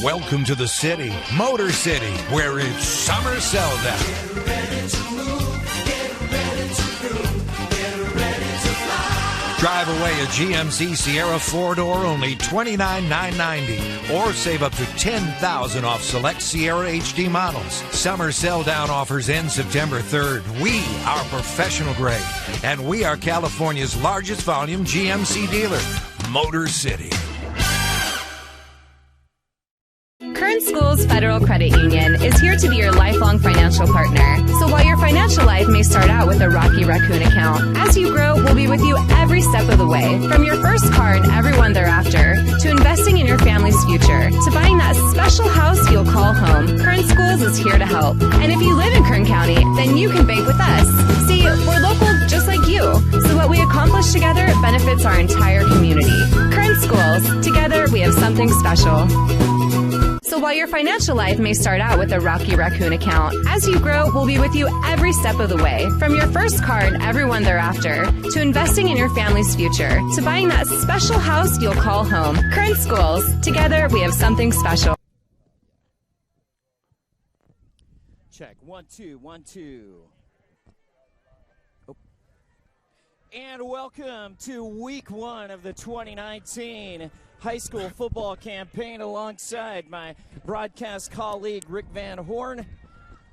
Welcome to the city, Motor City, where it's summer sell down. Get ready to move, get ready to groove, get ready to fly. Drive away a GMC Sierra 4-door, only $29,990, or save up to $10,000 off select Sierra HD models. Summer sell down offers end September 3rd. We are professional grade, and we are California's largest volume GMC dealer, Motor City. Kern Schools Federal Credit Union is here to be your lifelong financial partner. So while your financial life may start out with a Rocky Raccoon account, as you grow, we'll be with you every step of the way. From your first car and everyone thereafter, to investing in your family's future, to buying that special house you'll call home, Kern Schools is here to help. And if you live in Kern County, then you can bank with us. See, we're local just like you, so what we accomplish together benefits our entire community. Kern Schools, together we have something special. So while your financial life may start out with a Rocky Raccoon account, as you grow, we'll be with you every step of the way. From your first car and everyone thereafter, to investing in your family's future, to buying that special house you'll call home. Kern Schools, together we have something special. Check. 1, 2, 1, 2. Oh. And welcome to week 1 of the 2019 high school football campaign alongside my broadcast colleague Rick Van Horn.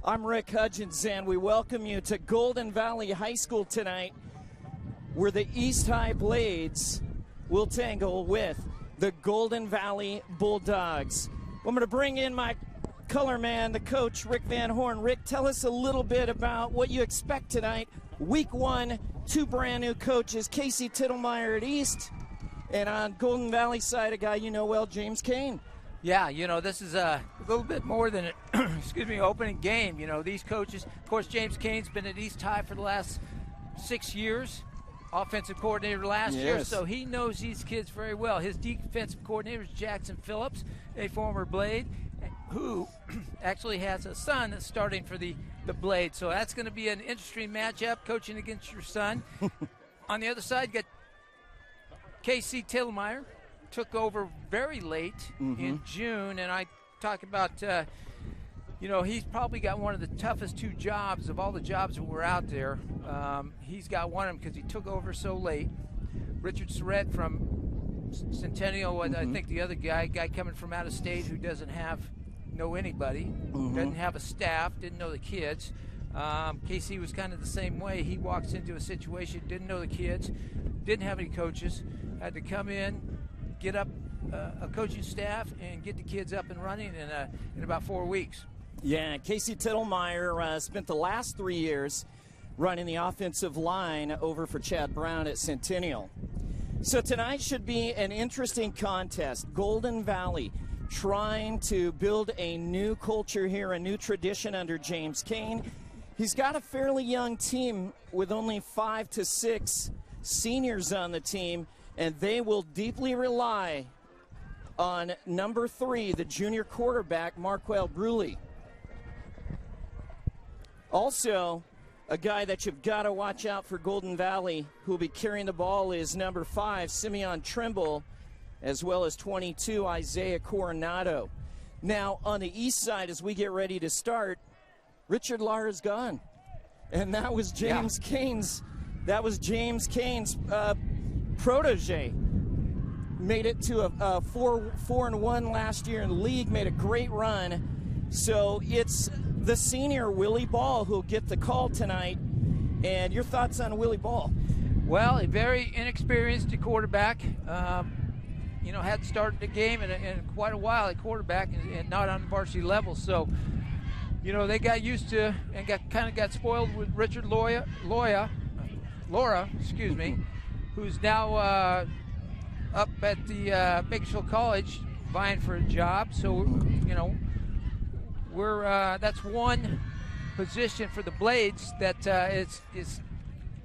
I'm Rick Hudgens, and we welcome you to Golden Valley High School tonight, where the East High Blades will tangle with the Golden Valley Bulldogs. I'm going to bring in my color man, the coach, Rick Van Horn. Rick, tell us a little bit about what you expect tonight. Week 1, 2 brand new coaches, Casey Tittlemeyer at East, and on Golden Valley side, a guy you know well, James Kane. Yeah, you know, this is a little bit more than an opening game. You know, these coaches, of course, James Kane's been at East High for the last 6 years, offensive coordinator last year, so he knows these kids very well. His defensive coordinator is Jackson Phillips, a former Blade, who actually has a son that's starting for the Blade. So that's going to be an interesting matchup, coaching against your son. On the other side, you got Casey Tittlemeyer, took over very late in June, and I talk about, you know, he's probably got one of the toughest 2 jobs of all the jobs that were out there. He's got one of them because he took over so late. Richard Surratt from Centennial was, I think, the other guy coming from out of state who doesn't know anybody, doesn't have a staff, didn't know the kids. Casey was kind of the same way. He walks into a situation, didn't know the kids, didn't have any coaches, had to come in, get up a coaching staff, and get the kids up and running in about 4 weeks. Yeah, Casey Tittlemeyer spent the last 3 years running the offensive line over for Chad Brown at Centennial. So tonight should be an interesting contest. Golden Valley trying to build a new culture here, a new tradition under James Kane. He's got a fairly young team with only 5 to 6 seniors on the team, and they will deeply rely on number 3, the junior quarterback, Marquel Bruley. Also, a guy that you've got to watch out for Golden Valley who will be carrying the ball is number 5, Simeon Trimble, as well as 22, Isaiah Coronado. Now, on the east side, as we get ready to start, Richard Lara's gone. And that was James Kane's protege. Made it to a 4-1 last year in the league, made a great run. So it's the senior Willie Ball who'll get the call tonight. And your thoughts on Willie Ball? Well, a very inexperienced quarterback. You know, hadn't started the game in quite a while at quarterback, and not on varsity level. So, you know, they got used to and got spoiled with Richard Laura, who's now up at the Bakersfield College vying for a job. So, you know, we're that's one position for the Blades that it's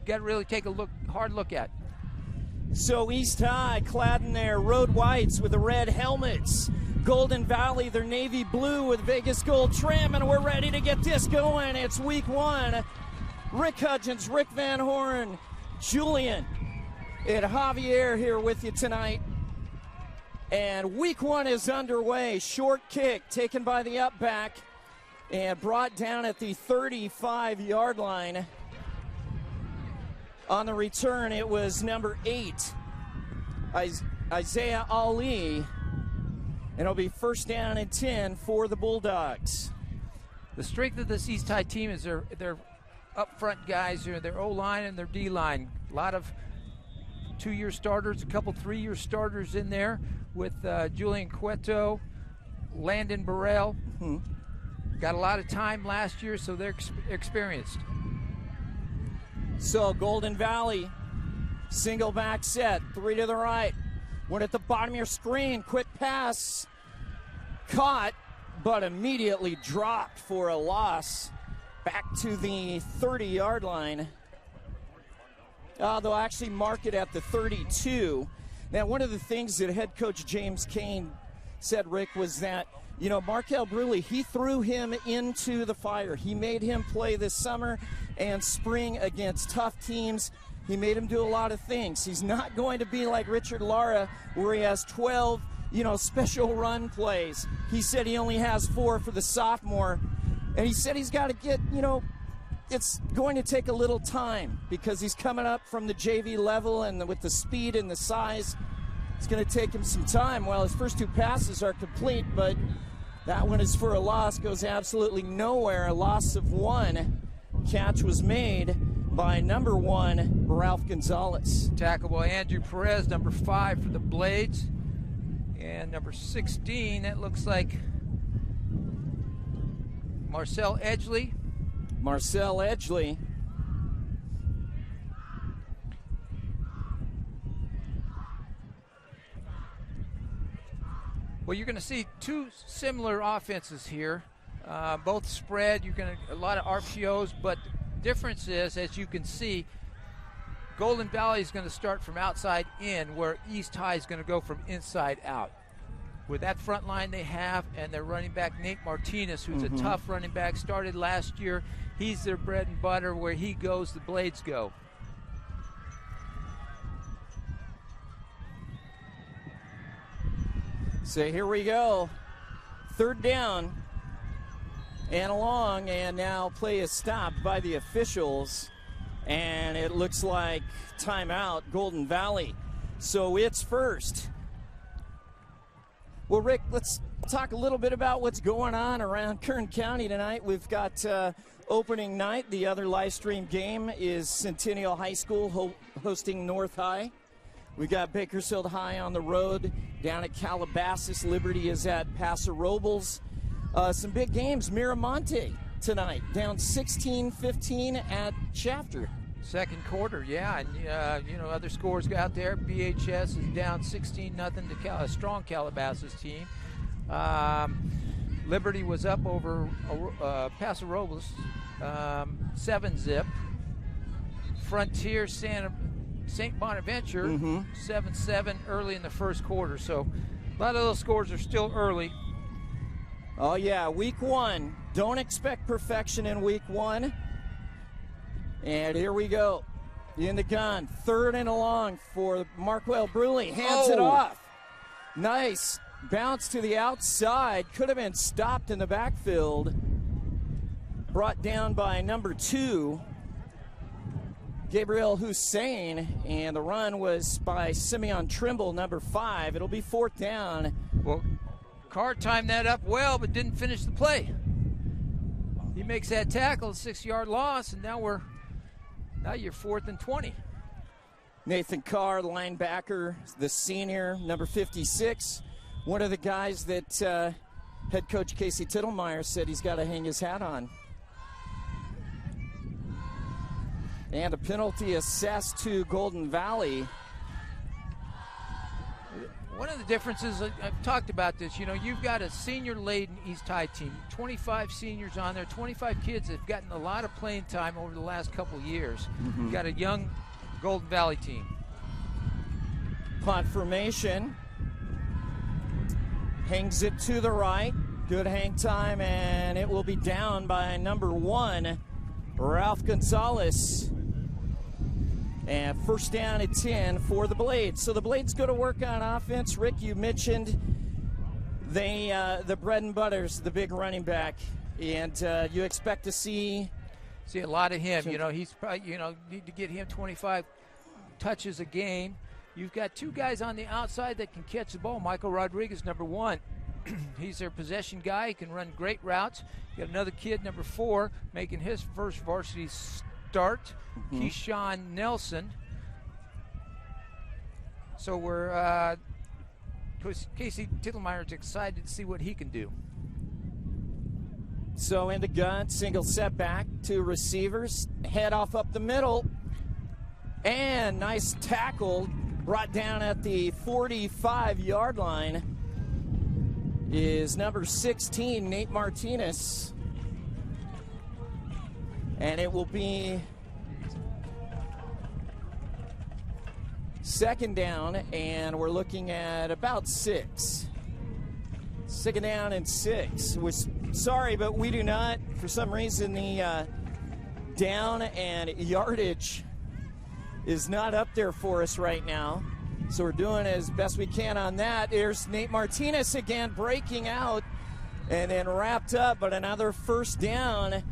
got to really take a hard look at. So East High clad in their road whites with the red helmets. Golden Valley, their navy blue with Vegas gold trim, and we're ready to get this going. It's week 1. Rick Hudgens, Rick Van Horn, Julian, and Javier here with you tonight. And week one is underway. Short kick taken by the up back and brought down at the 35-yard line. On the return, it was number 8, Isaiah Ali. And it'll be first down and 10 for the Bulldogs. The strength of this East High team is their up front guys, their O-line and their D-line. A lot of 2-year starters, a couple 3-year starters in there with Julian Cueto, Landon Burrell. Got a lot of time last year, so they're experienced. So Golden Valley, single back set, 3 to the right. One at the bottom of your screen, quick pass, caught, but immediately dropped for a loss. Back to the 30-yard line. They'll actually mark it at the 32. Now, one of the things that head coach James Kane said, Rick, was that, Markel Bruley, he threw him into the fire. He made him play this summer and spring against tough teams. He made him do a lot of things. He's not going to be like Richard Lara, where he has 12, special run plays. He said he only has 4 for the sophomore. And he said he's got to get, it's going to take a little time because he's coming up from the JV level, and with the speed and the size, it's going to take him some time. Well, his first 2 passes are complete, but that one is for a loss, goes absolutely nowhere. A loss of 1. Catch was made by number 1, Ralph Gonzalez. Tackle by Andrew Perez, number 5 for the Blades. And number 16, that looks like Marcel Edgley. Marcel Edgley. Well, you're going to see 2 similar offenses here. Both spread. You're going to a lot of RPOs, but difference is, as you can see, Golden Valley is going to start from outside in, where East High is going to go from inside out. With that front line they have, and their running back Nate Martinez, who's a tough running back, started last year. He's their bread and butter. Where he goes, the Blades go. So here we go. 3rd down and along, and now play is stopped by the officials, and it looks like timeout, Golden Valley. So it's first. Well, Rick, let's talk a little bit about what's going on around Kern County tonight. We've got opening night. The other live stream game is Centennial High School hosting North High. We got Bakersfield High on the road down at Calabasas. Liberty is at Paso Robles. Some big games. Miramonte tonight, down 16-15 at Shafter. Second quarter, yeah, and other scores out there. BHS is down 16-0 to a strong Calabasas team. Liberty was up over Paso Robles, 7-zip. Frontier St. Bonaventure, 7-7 early in the first quarter. So a lot of those scores are still early. Oh yeah, week 1. Don't expect perfection in week 1. And here we go. In the gun. 3rd and long for Markel Bruley. Hands it off. Nice. Bounce to the outside. Could have been stopped in the backfield. Brought down by number 2, Gabriel Hussein. And the run was by Simeon Trimble, number 5. It'll be 4th down. Well, Carr timed that up well, but didn't finish the play. He makes that tackle, 6-yard loss, and now you're 4th and 20. Nathan Carr, the linebacker, the senior, number 56. One of the guys that head coach Casey Tittlemeyer said he's got to hang his hat on. And a penalty assessed to Golden Valley. One of the differences, I've talked about this, you've got a senior-laden East High team, 25 seniors on there, 25 kids that have gotten a lot of playing time over the last couple of years. You've got a young Golden Valley team. Punt formation. Hangs it to the right. Good hang time, and it will be down by number 1, Ralph Gonzalez. And first down and 10 for the Blades. So the Blades go to work on offense. Rick, you mentioned the bread and butters, the big running back. And you expect to see a lot of him. You know, he's probably, need to get him 25 touches a game. You've got two guys on the outside that can catch the ball. Michael Rodriguez, number 1. He's their possession guy. He can run great routes. You got another kid, number 4, making his first varsity start, Keyshawn Nelson. So we're Casey Tittlemeyer's excited to see what he can do. So in the gun, single setback, 2 receivers, head off up the middle, and nice tackle brought down at the 45-yard line is number 16, Nate Martinez. And it will be second down, and we're looking at about 6. Second down and 6. Sorry, but we do not, for some reason, the down and yardage is not up there for us right now. So we're doing as best we can on that. There's Nate Martinez again breaking out and then wrapped up, but another first down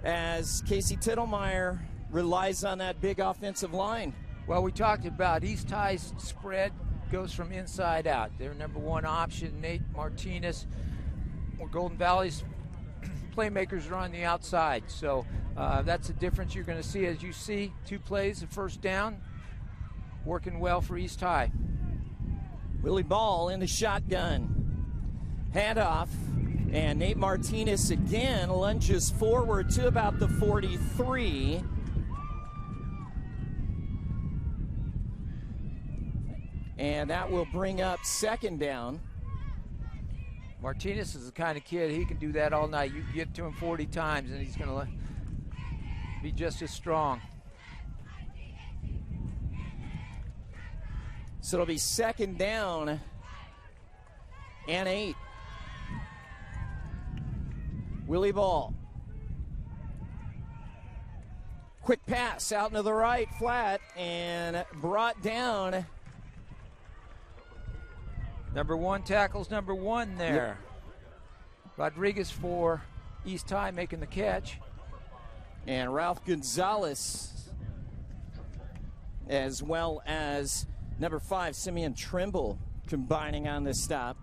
as Casey Tittlemeyer relies on that big offensive line. Well, we talked about East High's spread goes from inside out. Their number 1 option, Nate Martinez, or Golden Valley's playmakers are on the outside. So that's the difference you're going to see as you see 2 plays, the first down, working well for East High. Willie Ball in the shotgun. Handoff. And Nate Martinez again lunges forward to about the 43. And that will bring up second down. Martinez is the kind of kid, he can do that all night. You get to him 40 times and he's going to be just as strong. So it'll be second down and 8. Willie Ball. Quick pass out into the right flat and brought down. Number 1 tackles number 1 there. Yep. Rodriguez for East High making the catch. And Ralph Gonzalez, as well as number 5, Simeon Trimble, combining on this stop.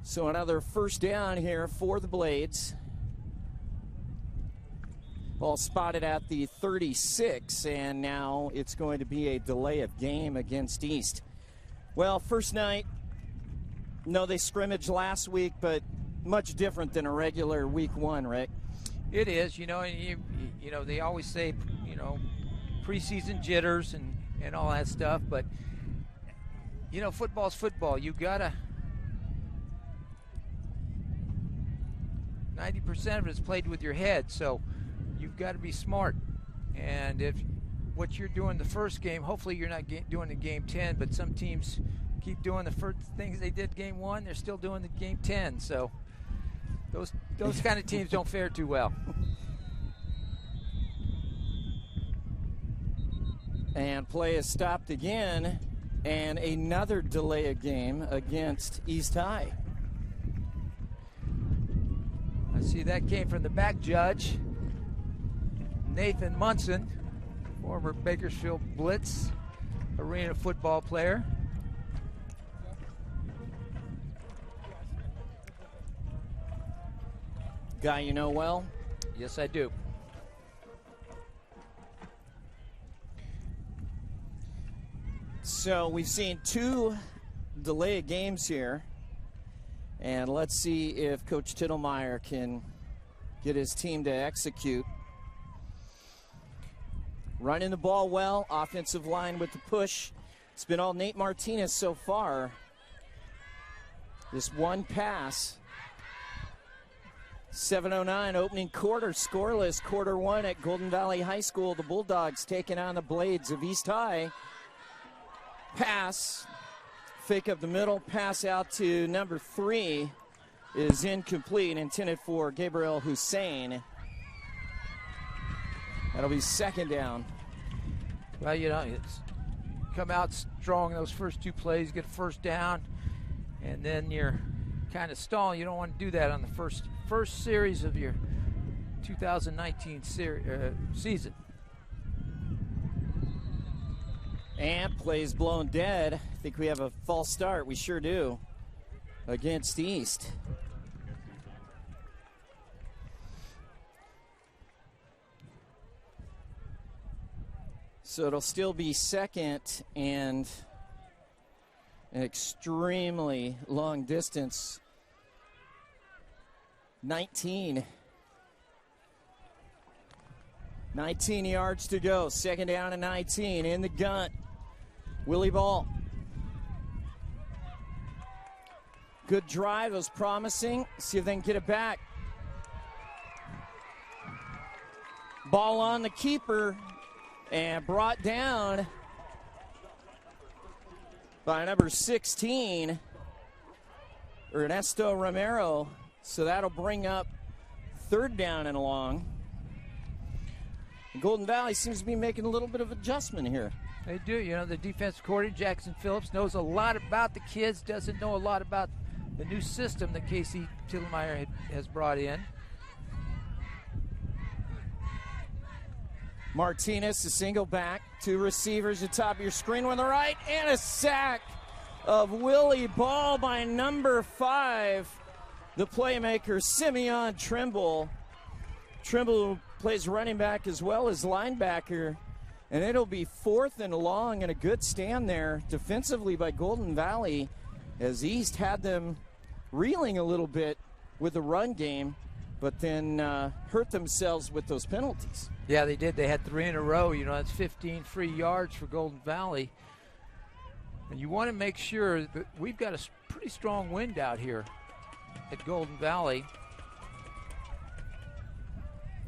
So another first down here for the Blades. Ball spotted at the 36, and now it's going to be a delay of game against East. Well, first night, no, they scrimmaged last week, but much different than a regular week 1, Rick. It is, and they always say, preseason jitters and all that stuff, but, football's football. You gotta, 90% of it is played with your head, so you've got to be smart. And if what you're doing the first game, hopefully you're not doing the game 10, but some teams keep doing the first things they did game 1, they're still doing the game 10. So those kind of teams don't fare too well. And play is stopped again, and another delay of game against East High. I see that came from the back judge, Nathan Munson, former Bakersfield Blitz arena football player. Guy you know well? Yes, I do. So we've seen 2 delay of games here. And let's see if Coach Tittlemeyer can get his team to execute. Running the ball well, offensive line with the push. It's been all Nate Martinez so far. This one pass. 7:09 opening quarter, scoreless. Quarter 1 at Golden Valley High School. The Bulldogs taking on the Blades of East High. Pass, fake up the middle, pass out to number 3 is incomplete, intended for Gabriel Hussein. That'll be second down. Well, you know, it's come out strong in those first 2 plays, get a first down, and then you're kind of stalling. You don't want to do that on the first series of your 2019 season. And plays blown dead. I think we have a false start. We sure do. Against East. So it'll still be second and an extremely long distance. 19 yards to go. Second down and 19 in the gun. Willie Ball. Good drive, was promising. See if they can get it back. Ball on the keeper and brought down by number 16, Ernesto Romero. So that'll bring up third down and long. Golden Valley seems to be making a little bit of adjustment here. They do. You know, the defensive coordinator, Jackson Phillips, knows a lot about the kids, doesn't know a lot about the new system that Casey Tillmeyer has brought in. Martinez, a single back, 2 receivers at top of your screen on the right, and a sack of Willie Ball by number 5, the playmaker, Simeon Trimble. Trimble plays running back as well as linebacker, and it'll be 4th and long, and a good stand there defensively by Golden Valley as East had them reeling a little bit with the run game, but then hurt themselves with those penalties. Yeah, they did. They had 3 in a row. You know, that's 15 free yards for Golden Valley. And you want to make sure that we've got a pretty strong wind out here at Golden Valley.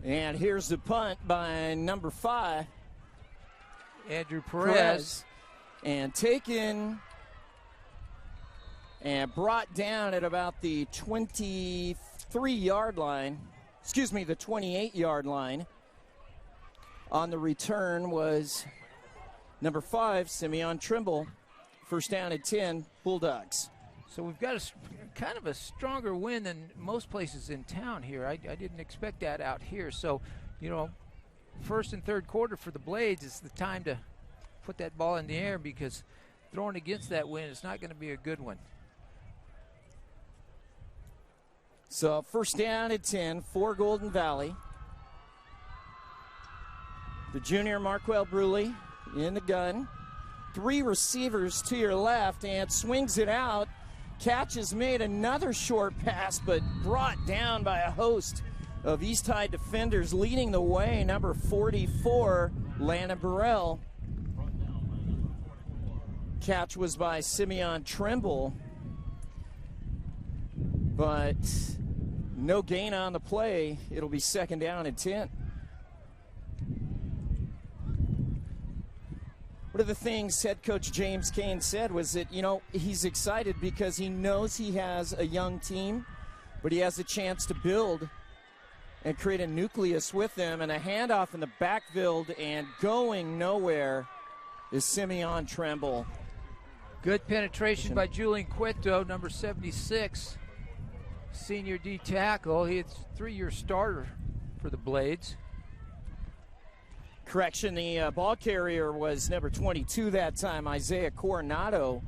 And here's the punt by number 5, Andrew Perez. And taken and brought down at about the 23-yard line. Excuse me, the 28-yard line. On the return was number 5, Simeon Trimble. First down at 10, Bulldogs. So we've got kind of a stronger wind than most places in town here. I didn't expect that out here. So, you know, first and third quarter for the Blades is the time to put that ball in the air, because throwing against that wind is not going to be a good one. So first down at 10 for Golden Valley. The junior Marquel Bruley in the gun. 3 receivers to your left, and swings it out. Catch is made, another short pass, but brought down by a host of East High defenders. Leading the way, number 44, Landon Burrell. Catch was by Simeon Trimble, but no gain on the play. It'll be second down and 10. One of the things head coach James Kane said was that, you know, he's excited because he knows he has a young team, but he has a chance to build and create a nucleus with them. And a handoff in the backfield, and going nowhere is Simeon Trimble. Good penetration by Julian Cueto, number 76, senior D tackle. He's a 3-year starter for the Blades. Correction, the ball carrier was number 22 that time, Isaiah Coronado,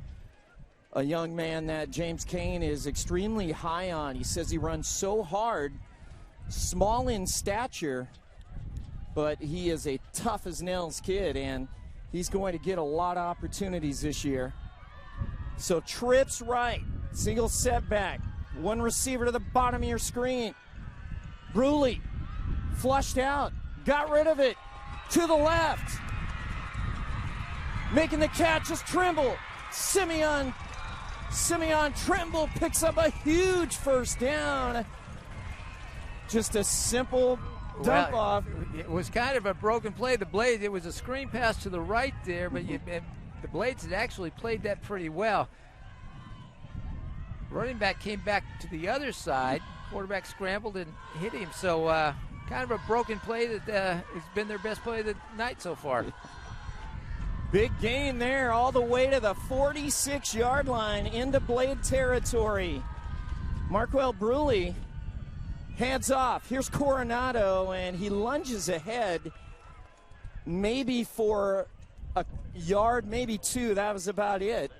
a young man that James Kane is extremely high on. He says he runs so hard, small in stature, but he is a tough as nails kid, and he's going to get a lot of opportunities this year. So trips right, single setback, 1 receiver to the bottom of your screen. Bruley flushed out, got rid of it. To the left. Making the catch is Trimble. Simeon Trimble picks up a huge first down. Just a simple dump off. It was kind of a broken play. The Blades, it was a screen pass to the right there, but the Blades had actually played that pretty well. Running back came back to the other side. Quarterback scrambled and hit him. So kind of a broken play that has been their best play of the night so far. Big gain there, all the way to the 46-yard line into Blade territory. Marquel Bruley hands off. Here's Coronado, and he lunges ahead, maybe for a yard, maybe two. That was about it.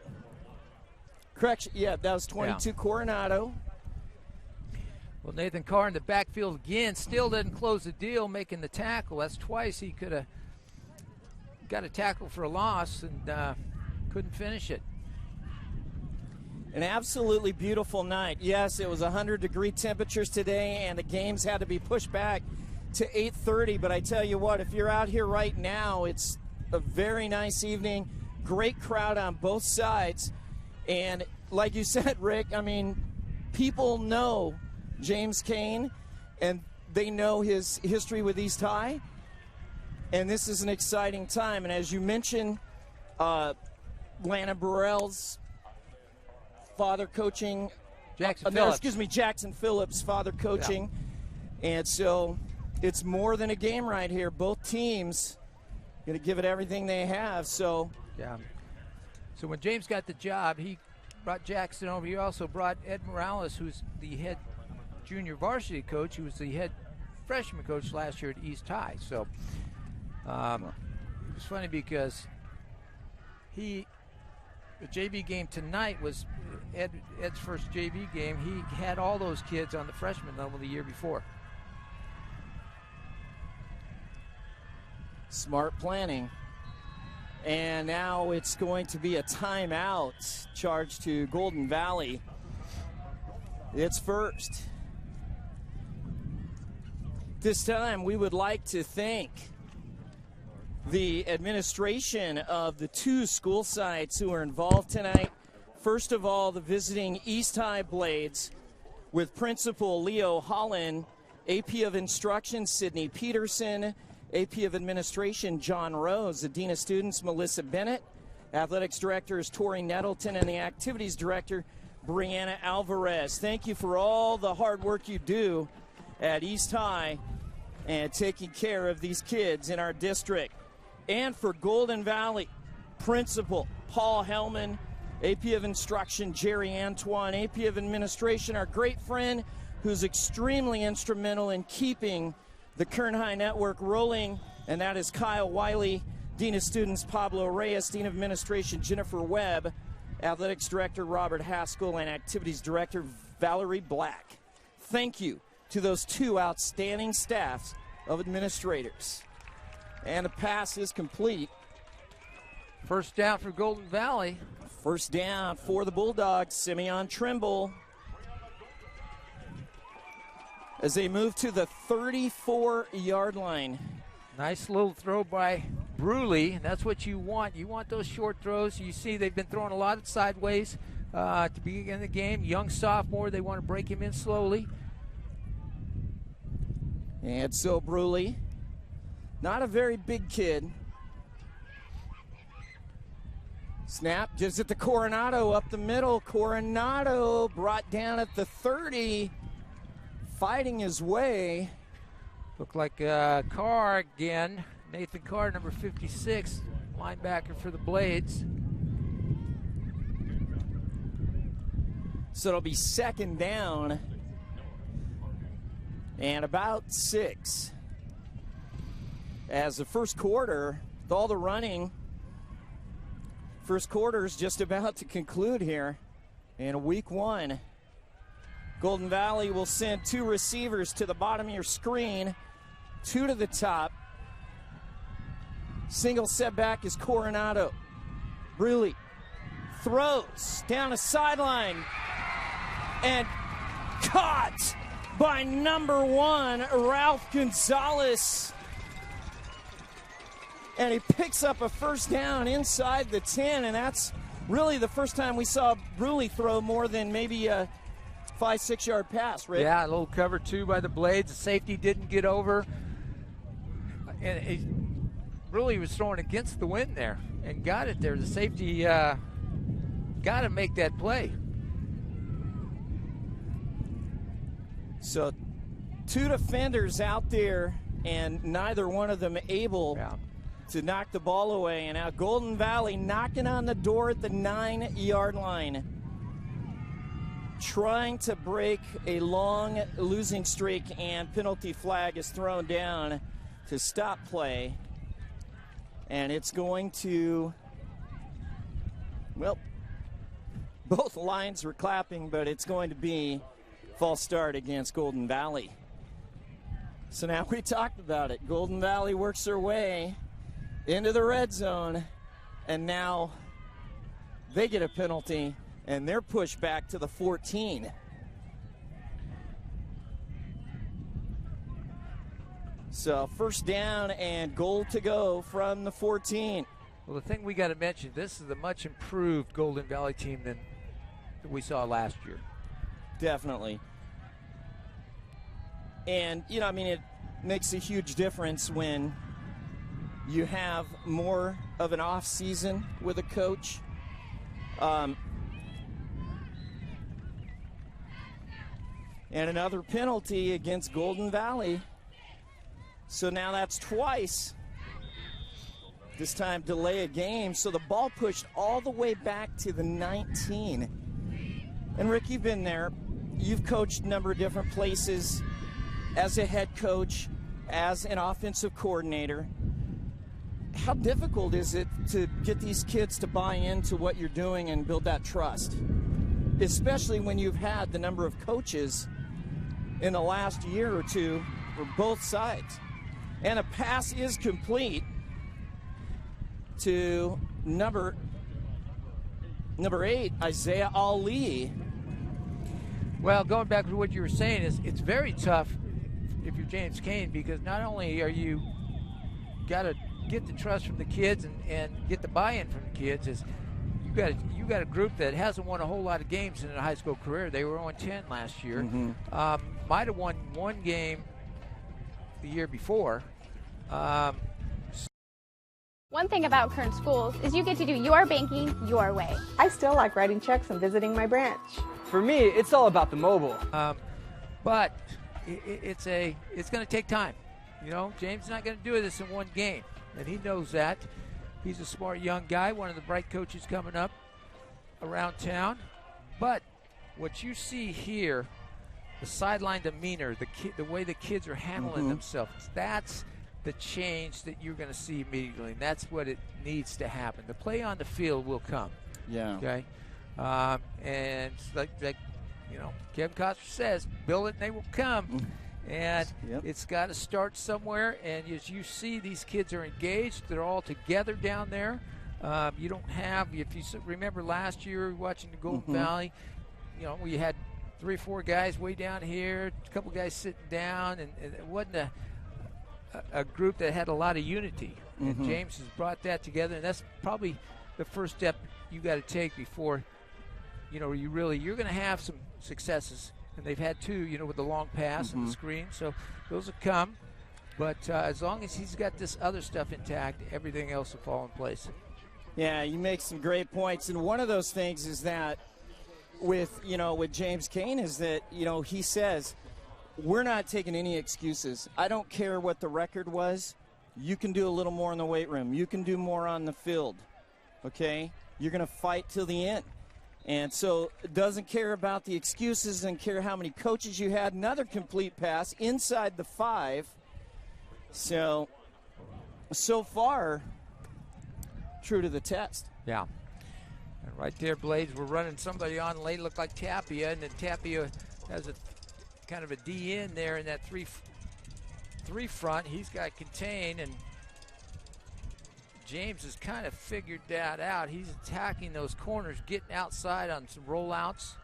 Correction, yeah, that was 22 Coronado. Well, Nathan Carr in the backfield again, still didn't close the deal, making the tackle. That's twice he could have got a tackle for a loss and couldn't finish it. An absolutely beautiful night. Yes, it was 100-degree temperatures today, and the games had to be pushed back to 8:30. But I tell you what, if you're out here right now, it's a very nice evening. Great crowd on both sides. And like you said, Rick, I mean, people know James Kane, and they know his history with East High. And this is an exciting time. And as you mentioned, Lana Burrell's father coaching. Jackson No, Phillips. excuse me, Jackson Phillips' father coaching. Yeah. And so it's more than a game right here. Both teams going to give it everything they have. So yeah. So when James got the job, he brought Jackson over. He also brought Ed Morales, who's the head junior varsity coach, who was the head freshman coach last year at East High. So it was funny because the JV game tonight was Ed's first JV game. He had all those kids on the freshman level the year before. Smart planning. And now it's going to be a timeout charged to Golden Valley. It's first. This time we would like to thank the administration of the two school sites who are involved tonight. First of all, the visiting East High Blades with Principal Leo Holland, AP of Instruction Sydney Peterson, AP of Administration John Rose, the Dean of Students Melissa Bennett, Athletics Director is Tori Nettleton, and the Activities Director Brianna Alvarez. Thank you for all the hard work you do at East High and taking care of these kids in our district. And for Golden Valley, Principal Paul Hellman, AP of Instruction Jerry Antoine, AP of Administration, our great friend who's extremely instrumental in keeping the Kern High Network rolling, and that is Kyle Wiley, Dean of Students Pablo Reyes, Dean of Administration Jennifer Webb, Athletics Director Robert Haskell, and Activities Director Valerie Black. Thank you to those two outstanding staffs of administrators. And the pass is complete. First down for Golden Valley. First down for the Bulldogs, Simeon Trimble. As they move to the 34-yard line. Nice little throw by Bruley. That's what you want. You want those short throws. You see they've been throwing a lot of sideways to begin the game. Young sophomore, they want to break him in slowly. And so Bruley, not a very big kid. Snap, gives it to Coronado up the middle. Coronado brought down at the 30. Fighting his way. Looked like Carr again. Nathan Carr, number 56, linebacker for the Blades. So it'll be second down and about 6. As the first quarter, with all the running, first quarter is just about to conclude here in week 1. Golden Valley will send 2 receivers to the bottom of your screen, 2 to the top. Single setback is Coronado. Bruley throws down a sideline and caught by number 1, Ralph Gonzalez. And he picks up a first down inside the 10, and that's really the first time we saw Bruley throw more than maybe a 5-6 yard pass, Rick. Yeah, a little cover 2 by the Blades. The safety didn't get over. And Bruley was throwing against the wind there and got it there. The safety got to make that play. So 2 defenders out there and neither one of them able to knock the ball away. And now Golden Valley knocking on the door at the 9-yard line, trying to break a long losing streak, and penalty flag is thrown down to stop play. And it's going to, well, both lines were clapping, but it's going to be false start against Golden Valley. So now we talked about it. Golden Valley works their way into the red zone, and now they get a penalty, and they're pushed back to the 14. So first down and goal to go from the 14. Well, the thing we got to mention, this is a much improved Golden Valley team than we saw last year. Definitely. And, you know, I mean, it makes a huge difference when you have more of an off season with a coach. And another penalty against Golden Valley. So now that's twice. This time delay a game. So the ball pushed all the way back to the 19. And Rick, you've been there. You've coached a number of different places as a head coach, as an offensive coordinator. How difficult is it to get these kids to buy into what you're doing and build that trust? Especially when you've had the number of coaches in the last year or two for both sides. And a pass is complete to number 8, Isaiah Ali. Well, going back to what you were saying, it's very tough if you're James Kane, because not only are you got to get the trust from the kids and get the buy-in from the kids, is you got a group that hasn't won a whole lot of games in their high school career. They were on 10 last year. Might have won one game the year before. One thing about Kern Schools is you get to do your banking your way. I still like writing checks and visiting my branch. For me, it's all about the mobile. But it's going to take time. You know, James is not going to do this in one game, and he knows that. He's a smart young guy, one of the bright coaches coming up around town. But what you see here, the sideline demeanor, the way the kids are handling themselves, that's the change that you're going to see immediately. And that's what it needs to happen. The play on the field will come. Yeah. Okay. And like you know, Kevin Costner says, build it and they will come. And it's got to start somewhere. And as you see, these kids are engaged. They're all together down there. You don't have, if you remember last year watching the Golden Valley, you know, we had 3 or 4 guys way down here, a couple guys sitting down, and it wasn't a group that had a lot of unity. And James has brought that together, and that's probably the first step you got to take before, you know, you're going to have some successes. And they've had 2, you know, with the long pass and the screen. So those will come. But as long as he's got this other stuff intact, everything else will fall in place. Yeah, you make some great points. And one of those things is that with James Kane is that, you know, he says, we're not taking any excuses. I don't care what the record was. You can do a little more in the weight room. You can do more on the field. Okay? You're going to fight till the end. And so doesn't care about the excuses, doesn't care how many coaches you had. Another complete pass inside the 5. So far, true to the test. Yeah. And right there, Blades, we're running somebody on late, looked like Tapia, and then Tapia has a kind of a D in there in that 3 front. He's got contain, and James has kind of figured that out. He's attacking those corners, getting outside on some rollouts.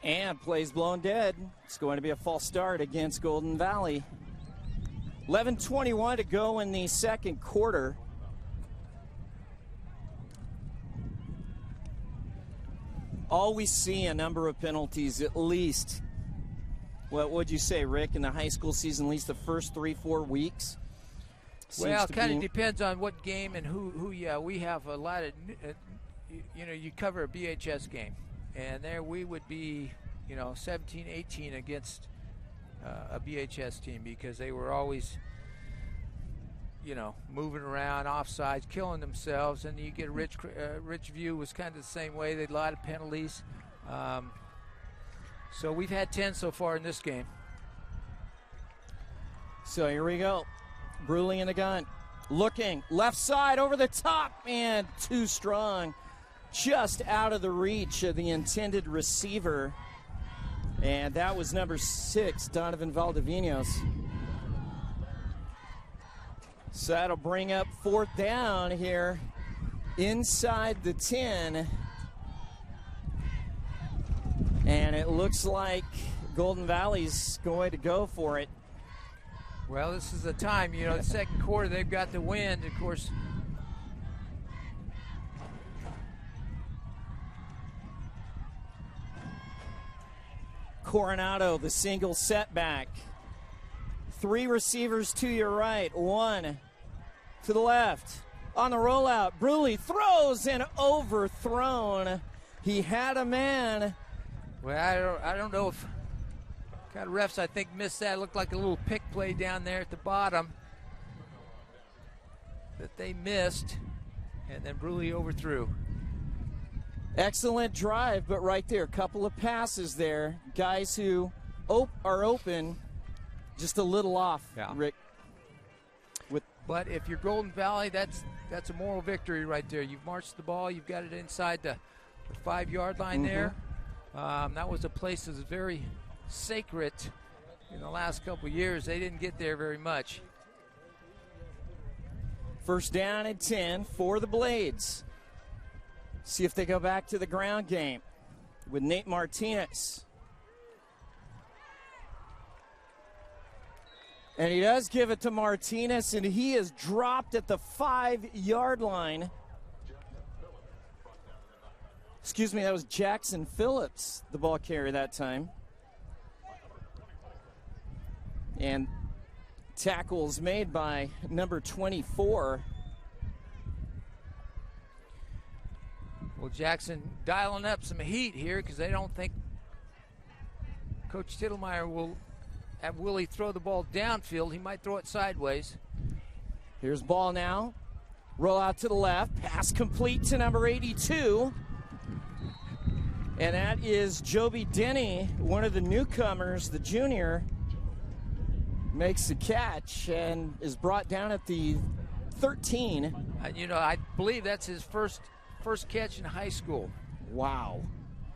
And plays blown dead. It's going to be a false start against Golden Valley. 11:21 to go in the second quarter. Always see a number of penalties, at least. What would you say, Rick, in the high school season, at least the first 3-4 weeks? Well, it kind of depends on what game and who. Yeah, we have a lot of, you know, you cover a BHS game, and there we would be, you know, 17-18 against a BHS team because they were always moving around, offsides, killing themselves, and you get Ridgeview was kind of the same way. They had a lot of penalties. So we've had 10 so far in this game. So here we go. Bruley in the gun. Looking left side over the top, and too strong. Just out of the reach of the intended receiver. And that was number 6, Donovan Valdivinos. So that'll bring up 4th down here inside the 10. And it looks like Golden Valley's going to go for it. Well, this is the time, the second quarter, they've got the wind, of course. Coronado, the single setback. 3 receivers to your right, 1 to the left. On the rollout, Bruley throws and overthrown. He had a man. Well, I don't know if kind of refs, I think, missed that. It looked like a little pick play down there at the bottom that they missed, and then Bruley overthrew. Excellent drive, but right there, a couple of passes there. Guys who are open, just a little off, Rick. But if you're Golden Valley, that's a moral victory right there. You've marched the ball. You've got it inside the 5-yard line there. That was a place that was very sacred in the last couple of years. They didn't get there very much. First down and 10 for the Blades. See if they go back to the ground game with Nate Martinez. And he does give it to Martinez, and he is dropped at the 5-yard line. Excuse me, that was Jackson Phillips, the ball carrier that time. And tackles made by number 24. Well, Jackson dialing up some heat here because they don't think Coach Tittlemeyer will have Willie throw the ball downfield. He might throw it sideways. Here's ball now. Roll out to the left. Pass complete to number 82. And that is Joby Denny, one of the newcomers, the junior. Makes the catch and is brought down at the 13. I believe that's his first catch in high school. Wow.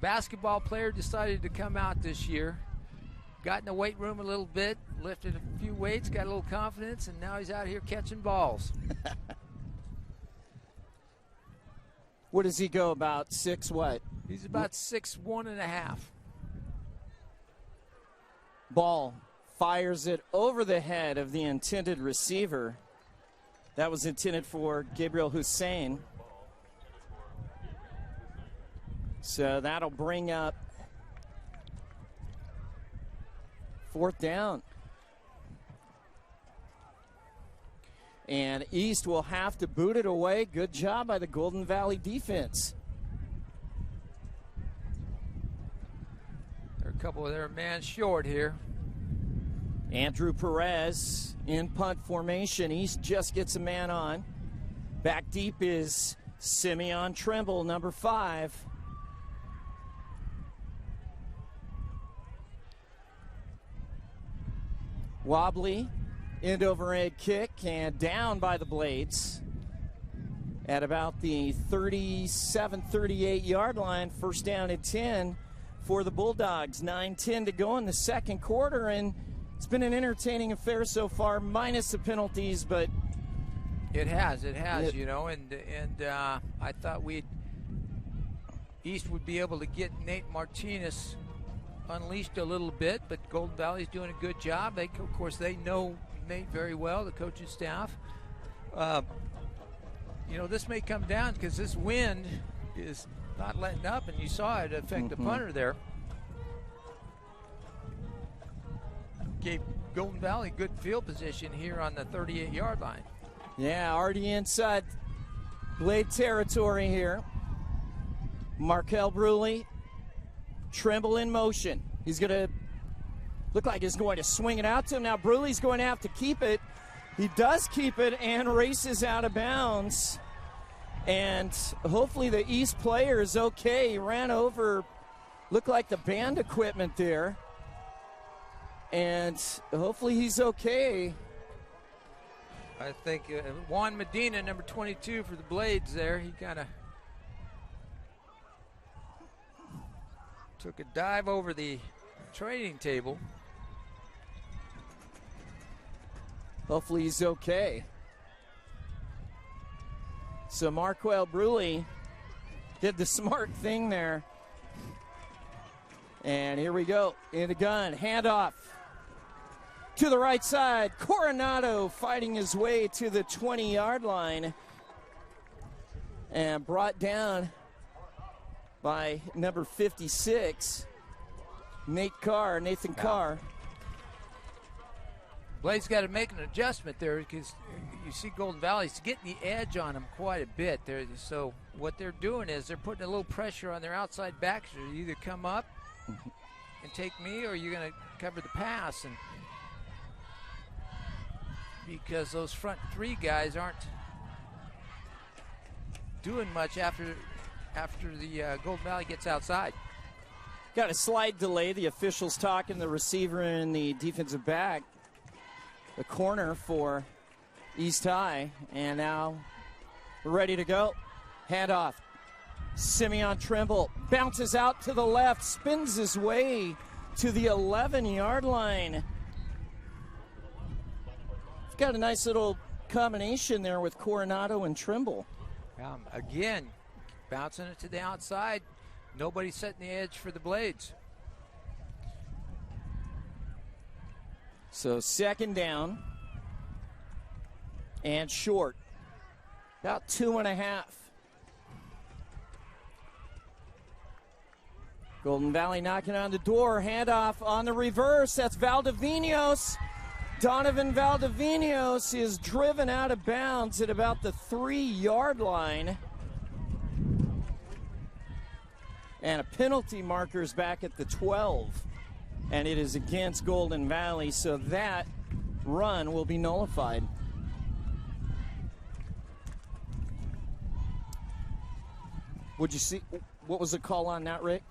Basketball player decided to come out this year. Got in the weight room a little bit, lifted a few weights, got a little confidence, and now he's out here catching balls. What does he go about? 6 what? He's about 6'1.5". Ball fires it over the head of the intended receiver. That was intended for Gabriel Hussein. So that'll bring up 4th down. And East will have to boot it away. Good job by the Golden Valley defense. They're a couple of their man short here. Andrew Perez in punt formation. East just gets a man on. Back deep is Simeon Trimble, number 5. Wobbly, end over end kick, and down by the Blades at about the 37, 38-yard line. First down at 10 for the Bulldogs. 9-10 to go in the second quarter, and it's been an entertaining affair so far, minus the penalties, but it has, and I thought East would be able to get Nate Martinez unleashed a little bit, but Golden Valley's doing a good job. Of course, they know Nate very well, the coaching staff. This may come down because this wind is not letting up, and you saw it affect the punter there. Gave Golden Valley good field position here on the 38-yard line. Yeah, already inside Blade territory here. Markel Bruley, Trimble in motion. He's going to look like he's going to swing it out to him. Now Bruley's going to have to keep it. He does keep it and races out of bounds. And hopefully the East player is okay. He ran over, looked like the band equipment there. And hopefully he's okay. I think Juan Medina, number 22 for the Blades there, he kind of took a dive over the training table. Hopefully he's okay. So Marquel Bruley did the smart thing there. And here we go. In the gun. Handoff to the right side. Coronado fighting his way to the 20-yard line. And brought down by number 56, Nathan Carr. Blade's got to make an adjustment there because you see Golden Valley's getting the edge on them quite a bit there. So what they're doing is they're putting a little pressure on their outside backs. You either come up and take me, or you're going to cover the pass. And because those front three guys aren't doing much after the Golden Valley gets outside. Got a slight delay. The officials talking the receiver and the defensive back. The corner for East High, and now we're ready to go. Handoff. Simeon Trimble bounces out to the left, spins his way to the 11-yard line. Got a nice little combination there with Coronado and Trimble. Again, bouncing it to the outside. Nobody setting the edge for the Blades. So second down and short. About 2.5. Golden Valley knocking on the door. Handoff on the reverse. That's Valdivinos. Donovan Valdivinos is driven out of bounds at about the 3-yard line. And a penalty marker is back at the 12. And it is against Golden Valley, so that run will be nullified. Would you see, what was the call on that, Rick?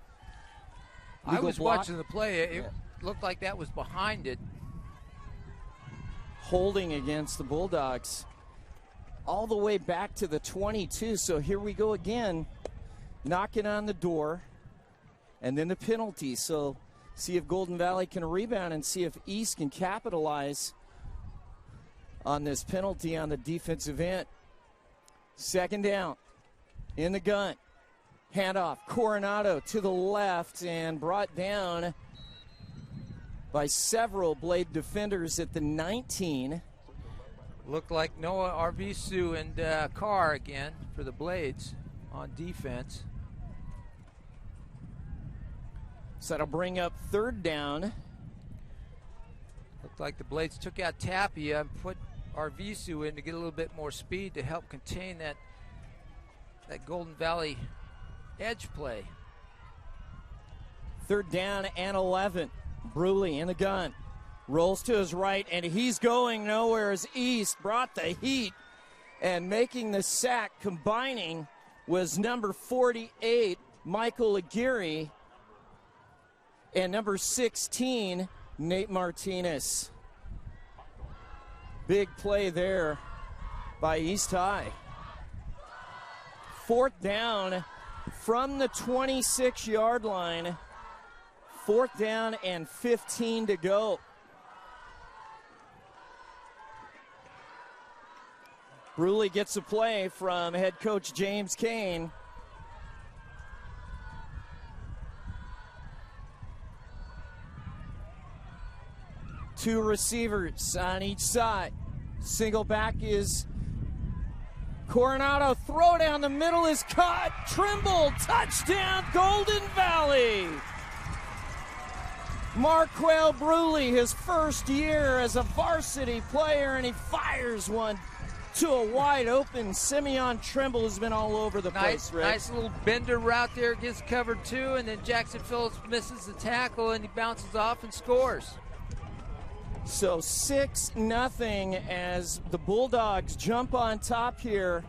I was watching the play. It looked like that was behind it. Holding against the Bulldogs. All the way back to the 22, so here we go again. Knocking on the door. And then the penalty, so see if Golden Valley can rebound and see if East can capitalize on this penalty on the defensive end. Second down, in the gun. Handoff, Coronado to the left and brought down by several Blade defenders at the 19. Looked like Noah Arvisu and Carr again for the Blades on defense. So that'll bring up third down. Looked like the Blades took out Tapia and put Arvisu in to get a little bit more speed to help contain that Golden Valley edge play. Third down and 11. Bruley in the gun. Rolls to his right, and he's going nowhere as East brought the heat. And making the sack, combining, was number 48, Michael Aguirre, and number 16, Nate Martinez. Big play there by East High. Fourth down from the 26-yard line. Fourth down and 15 to go. Bruley gets a play from head coach James Kane. Two receivers on each side. Single back is Coronado. Throw down the middle is caught. Trimble, touchdown, Golden Valley. Marquel Bruley, his first year as a varsity player, and he fires one to a wide open Simeon Trimble, who's been all over the place, Rick. Nice little bender route there, gets covered two, and then Jackson Phillips misses the tackle, and he bounces off and scores. So 6-0 as the Bulldogs jump on top here.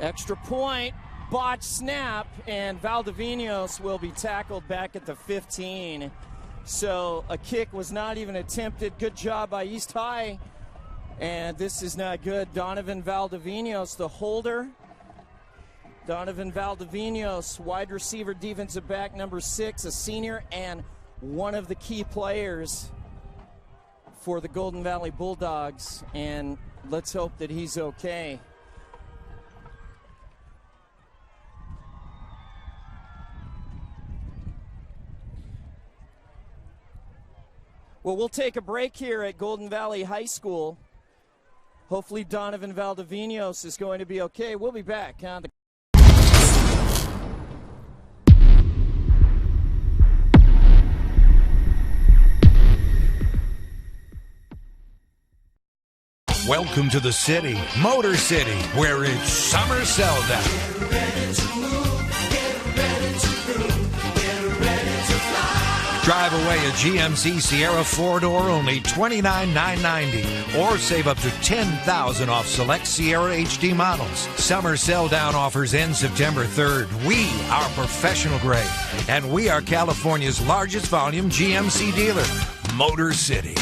Extra point, botch snap, and Valdivinos will be tackled back at the 15. So a kick was not even attempted. Good job by East High. And this is not good. Donovan Valdivinos, the holder. Donovan Valdivinos, wide receiver, defensive back, number 6, a senior, and one of the key players for the Golden Valley Bulldogs. And let's hope that he's okay. Well, we'll take a break here at Golden Valley High School. Hopefully Donovan Valdivinos is going to be okay. We'll be back on the Welcome to the city, Motor City, where it's summer sell down. Get ready to move, get ready to groove, get ready to fly. Drive away a GMC Sierra 4-door, only $29,990, or save up to $10,000 off select Sierra HD models. Summer sell down offers end September 3rd. We are professional grade, and we are California's largest volume GMC dealer, Motor City.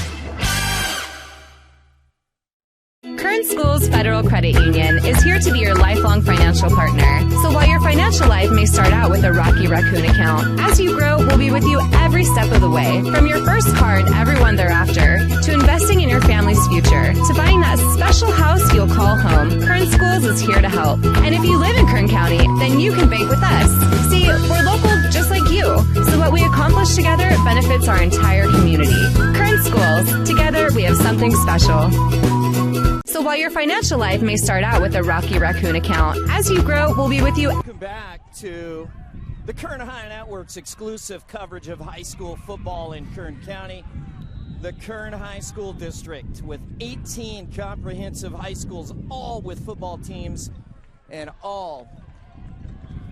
Kern Schools Federal Credit Union is here to be your lifelong financial partner. So while your financial life may start out with a Rocky Raccoon account, as you grow, we'll be with you every step of the way. From your first car and everyone thereafter, to investing in your family's future, to buying that special house you'll call home, Kern Schools is here to help. And if you live in Kern County, then you can bank with us. See, we're local just like you, so what we accomplish together benefits our entire community. Kern Schools, together we have something special. So while your financial life may start out with a Rocky Raccoon account, as you grow, we'll be with you. Welcome back to the Kern High Network's exclusive coverage of high school football in Kern County. The Kern High School District with 18 comprehensive high schools, all with football teams, and all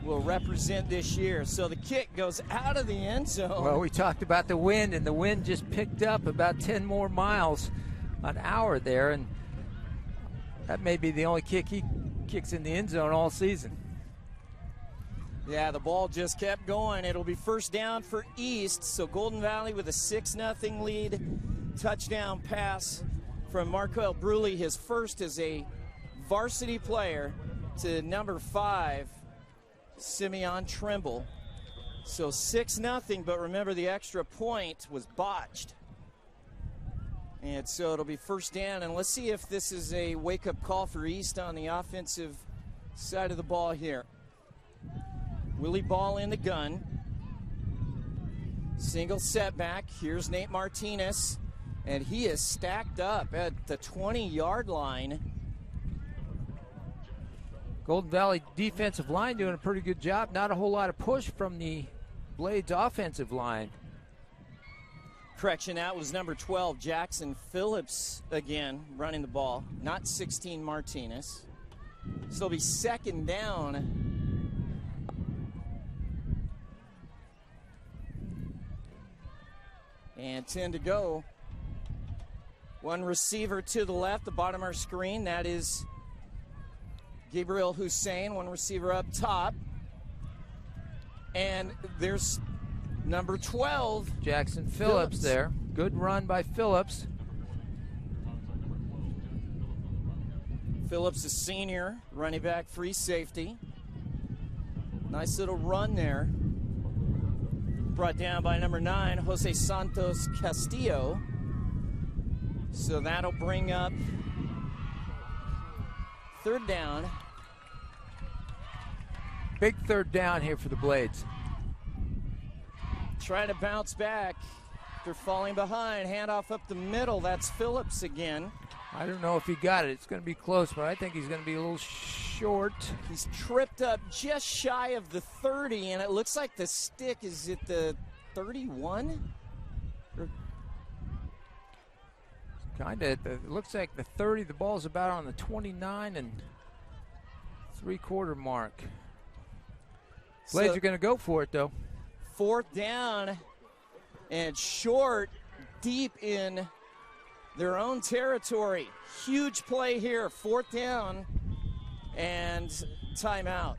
will represent this year. So the kick goes out of the end zone. Well, we talked about the wind, and the wind just picked up about 10 more miles an hour there, and that may be the only kick he kicks in the end zone all season. Yeah, the ball just kept going. It'll be first down for East. So Golden Valley with a 6-0 lead. Touchdown pass from Marquel Bruley, his first as a varsity player, to number 5, Simeon Trimble. So 6-0, but remember the extra point was botched. And so it'll be first down, and let's see if this is a wake-up call for East on the offensive side of the ball here. Willie Ball in the gun. Single setback. Here's Nate Martinez, and he is stacked up at the 20-yard line. Golden Valley defensive line doing a pretty good job. Not a whole lot of push from the Blades offensive line. Correction, that was number 12, Jackson Phillips again running the ball, not 16 Martinez. So it'll be second down. And 10 to go. One receiver to the left, the bottom of our screen, that is Gabriel Hussein, one receiver up top. And there's number 12, Jackson Phillips there. Good run by Phillips. Phillips, a senior, running back, free safety. Nice little run there. Brought down by number 9, Jose Santos Castillo. So that'll bring up third down. Big third down here for the Blades. Trying to bounce back after falling behind. Handoff up the middle. That's Phillips again. I don't know if he got it. It's going to be close, but I think he's going to be a little short. He's tripped up just shy of the 30, and it looks like the stick is at the 31. Kind of, it looks like the 30. The ball's about on the 29 and 3/4 mark. Blades are going to go for it, though. 4th down and short, deep in their own territory. Huge play here. 4th down and timeout.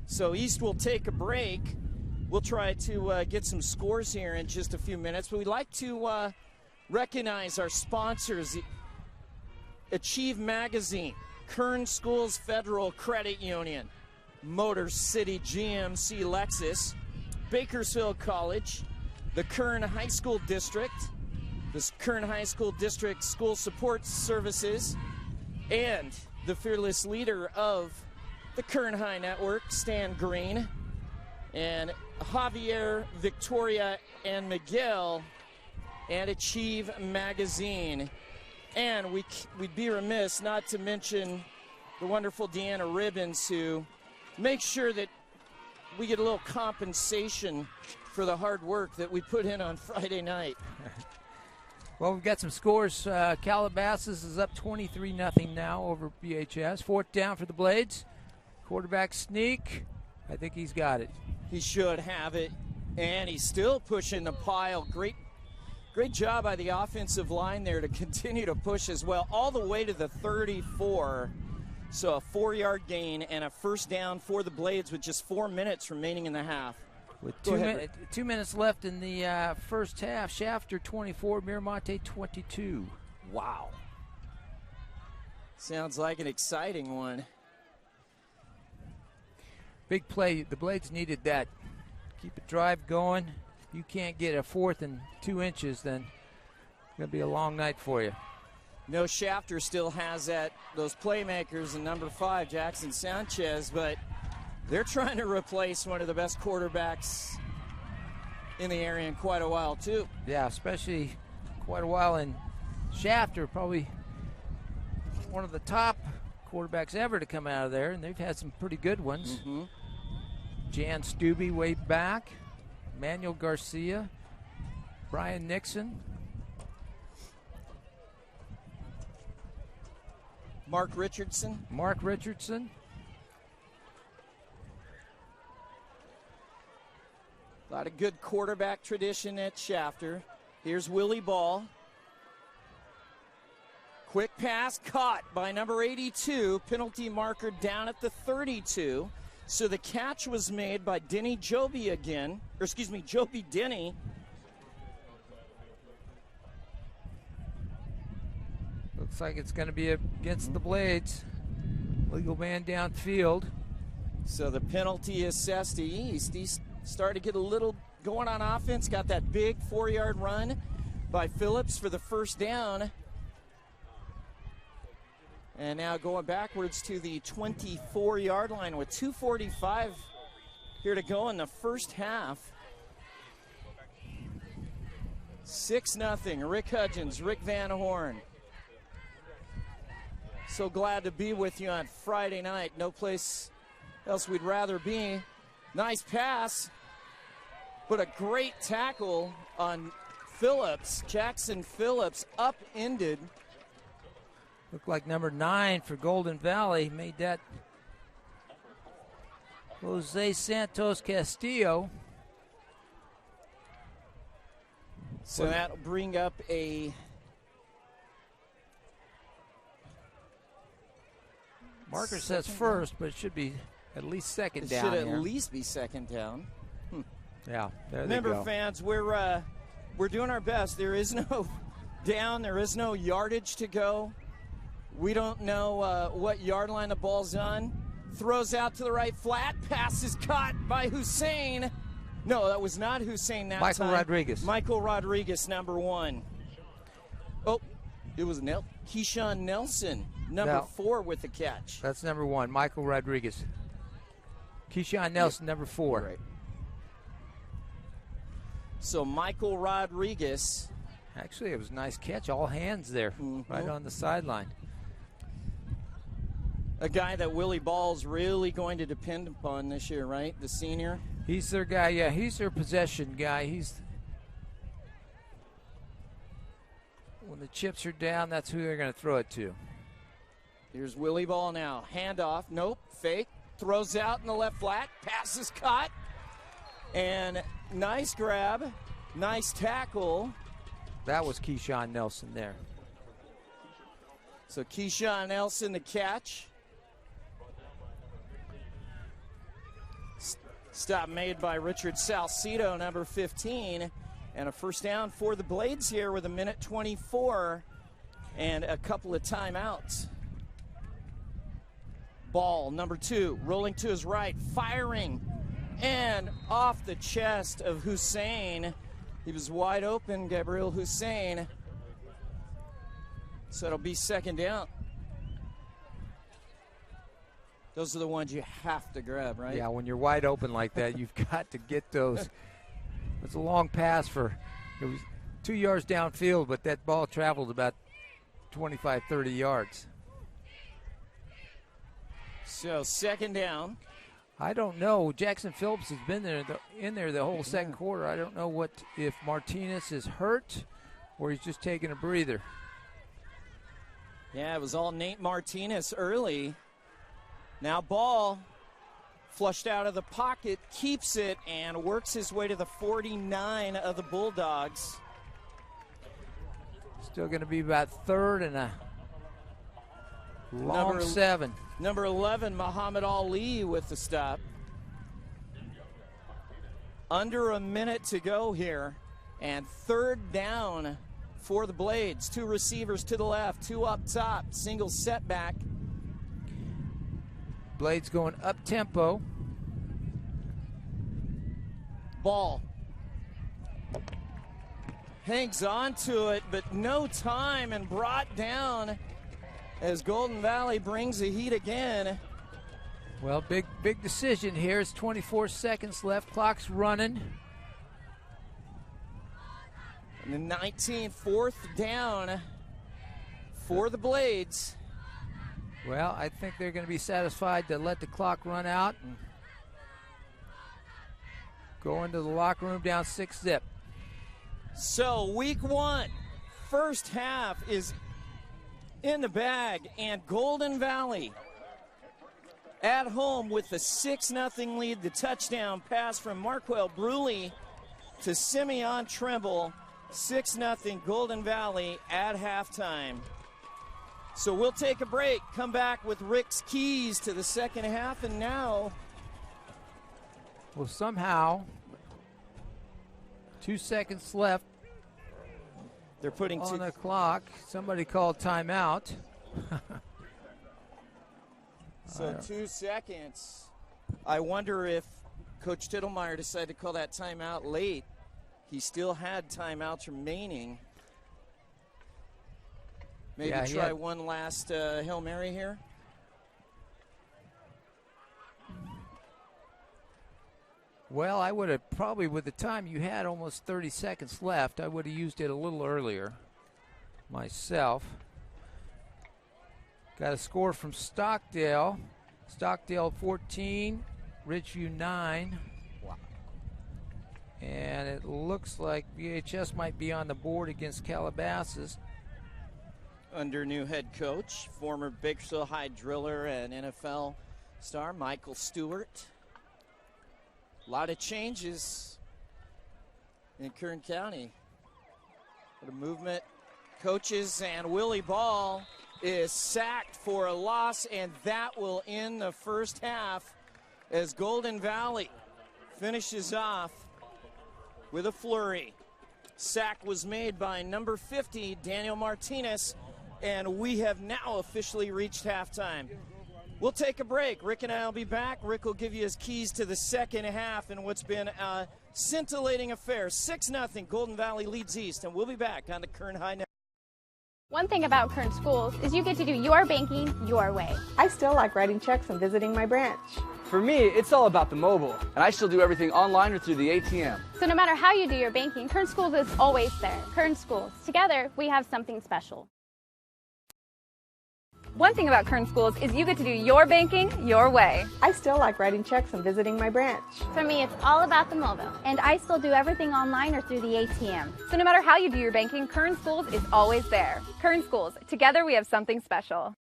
So East will take a break. We'll try to get some scores here in just a few minutes, but we'd like to recognize our sponsors: Achieve Magazine, Kern Schools Federal Credit Union, Motor City GMC Lexus, Bakersfield College, the Kern High School District, the Kern High School District School Support Services, and the fearless leader of the Kern High Network, Stan Green, and Javier, Victoria, and Miguel, and Achieve Magazine. And we'd be remiss not to mention the wonderful Deanna Ribbons, who makes sure that we get a little compensation for the hard work that we put in on Friday night. Well, we've got some scores. Calabasas is up 23-0 now over BHS. 4th down for the Blades. Quarterback sneak. I think he's got it. He should have it, and he's still pushing the pile. Great job by the offensive line there to continue to push as well, all the way to the 34. So a 4-yard gain and a 1st down for the Blades with just 4 minutes remaining in the half. With 2 minutes left in the first half, Shafter 24, Miramonte 22. Wow. Sounds like an exciting one. Big play. The Blades needed that. Keep the drive going. If you can't get a 4th and 2 inches, then it's going to be a long night for you. No, Shafter still has those playmakers in number 5, Jackson Sanchez, but they're trying to replace one of the best quarterbacks in the area in quite a while, too. Yeah, especially quite a while in Shafter, probably one of the top quarterbacks ever to come out of there, and they've had some pretty good ones. Mm-hmm. Jan Stubbe way back, Manuel Garcia, Brian Nixon, Mark Richardson. A lot of good quarterback tradition at Shafter. Here's Willie Ball. Quick pass caught by number 82. Penalty marker down at the 32. So the catch was made by Denny Joby again. Or excuse me, Joby Denny. Looks like it's going to be against the Blades. Legal man downfield. So the penalty assessed to East. East started to get a little going on offense. Got that big 4-yard run by Phillips for the 1st down. And now going backwards to the 24-yard line with 2:45 here to go in the first half. 6-0. Rick Hudgens, Rick Van Horn. So glad to be with you on Friday night. No place else we'd rather be. Nice pass, but a great tackle on Phillips. Jackson Phillips upended. Looked like number 9 for Golden Valley made that. Jose Santos Castillo. So that'll bring up a marker says first, but it should be at least 2nd down. Should at here. least be 2nd down. Yeah, there Remember, they go. fans, we're doing our best. There is no down. There is no yardage to go. We don't know what yard line the ball's on. Throws out to the right flat. Pass is caught by Hussein. No, that was not Hussein that Michael time. Rodriguez. Michael Rodriguez, number 1. Oh, it was Keyshawn Nelson, number 4 with the catch. That's number 1, Michael Rodriguez. Keyshawn Nelson, number 4. Right. So Michael Rodriguez. Actually, it was a nice catch. All hands there, right on the sideline. A guy that Willie Ball's really going to depend upon this year, right? The senior. He's their guy, yeah. He's their possession guy. He's when the chips are down, that's who they're going to throw it to. Here's Willie Ball now. Handoff. Nope. Fake. Throws out in the left flat. Pass is caught. And nice grab. Nice tackle. That was Keyshawn Nelson there. So Keyshawn Nelson the catch. Stop made by Richard Salcedo, number 15. And a first down for the Blades here with 1:24 and a couple of timeouts. Ball, number 2, rolling to his right, firing, and off the chest of Hussein. He was wide open, Gabriel Hussein. So it'll be second down. Those are the ones you have to grab, right? Yeah, when you're wide open like that, you've got to get those. It's a long pass it was 2 yards downfield, but that ball traveled about 25, 30 yards. So second down. I don't know. Jackson Phillips has been in there the whole second quarter. I don't know if Martinez is hurt or he's just taking a breather. Yeah, it was all Nate Martinez early. Now Ball flushed out of the pocket, keeps it, and works his way to the 49 of the Bulldogs. Still going to be about third and a long 7. Number 11, Muhammad Ali with the stop. Under a minute to go here, and third down for the Blades. 2 receivers to the left, 2 up top, single setback. Blades going up tempo. Ball hangs on to it, but no time, and brought down as Golden Valley brings the heat again. Well, big decision here. It's 24 seconds left. Clock's running. And the 19th, 4th down for the Blades. Well, I think they're going to be satisfied to let the clock run out and go into the locker room down 6-zip. So week 1, first half is in the bag, and Golden Valley at home with the 6-0 lead. The touchdown pass from Marquel Bruley to Simeon Tremble. 6-0 Golden Valley at halftime. So we'll take a break, come back with Rick's keys to the second half, and now. Well, somehow, 2 seconds left. They're putting on the clock. Somebody called timeout. So 2 seconds. I wonder if Coach Tittlemeyer decided to call that timeout late. He still had timeouts remaining. Maybe try one last Hail Mary here. Well, I would have probably, with the time you had almost 30 seconds left, I would have used it a little earlier myself. Got a score from Stockdale. Stockdale 14, Ridgeview 9. Wow. And it looks like VHS might be on the board against Calabasas. Under new head coach, former Bakersfield High driller and NFL star Michael Stewart. A lot of changes in Kern County. What a movement. Coaches, and Willie Ball is sacked for a loss, and that will end the first half as Golden Valley finishes off with a flurry. Sack was made by number 50, Daniel Martinez, and we have now officially reached halftime. We'll take a break. Rick and I will be back. Rick will give you his keys to the second half in what's been a scintillating affair. 6-0, Golden Valley leads East, and we'll be back on the Kern High Network. One thing about Kern Schools is you get to do your banking your way. I still like writing checks and visiting my branch. For me, it's all about the mobile. And I still do everything online or through the ATM. So no matter how you do your banking, Kern Schools is always there. Kern Schools. Together, we have something special. One thing about Kern Schools is you get to do your banking your way. I still like writing checks and visiting my branch. For me, it's all about the mobile. And I still do everything online or through the ATM. So no matter how you do your banking, Kern Schools is always there. Kern Schools, together we have something special.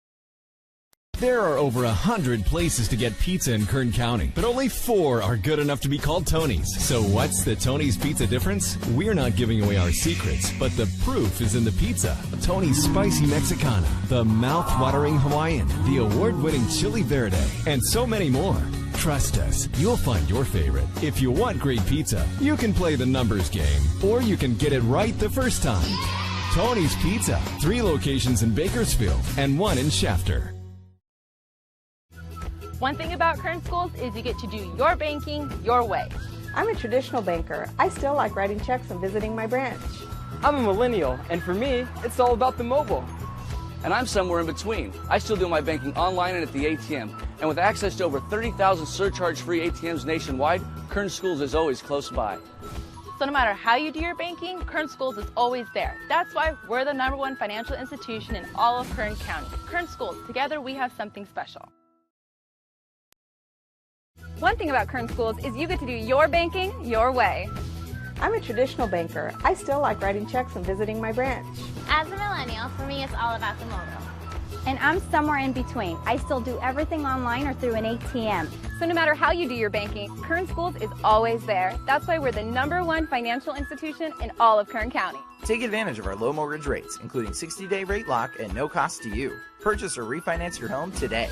There are over 100 places to get pizza in Kern County, but only 4 are good enough to be called Tony's. So what's the Tony's Pizza difference? We're not giving away our secrets, but the proof is in the pizza. Tony's Spicy Mexicana, the mouth-watering Hawaiian, the award-winning Chili Verde, and so many more. Trust us, you'll find your favorite. If you want great pizza, you can play the numbers game, or you can get it right the first time. Tony's Pizza, 3 locations in Bakersfield and 1 in Shafter. One thing about Kern Schools is you get to do your banking your way. I'm a traditional banker. I still like writing checks and visiting my branch. I'm a millennial, and for me, it's all about the mobile. And I'm somewhere in between. I still do my banking online and at the ATM. And with access to over 30,000 surcharge-free ATMs nationwide, Kern Schools is always close by. So no matter how you do your banking, Kern Schools is always there. That's why we're the #1 financial institution in all of Kern County. Kern Schools, together we have something special. One thing about Kern Schools is you get to do your banking your way. I'm a traditional banker. I still like writing checks and visiting my branch. As a millennial, for me, it's all about the mobile. And I'm somewhere in between. I still do everything online or through an ATM. So no matter how you do your banking, Kern Schools is always there. That's why we're the #1 financial institution in all of Kern County. Take advantage of our low mortgage rates, including 60-day rate lock and no cost to you. Purchase or refinance your home today.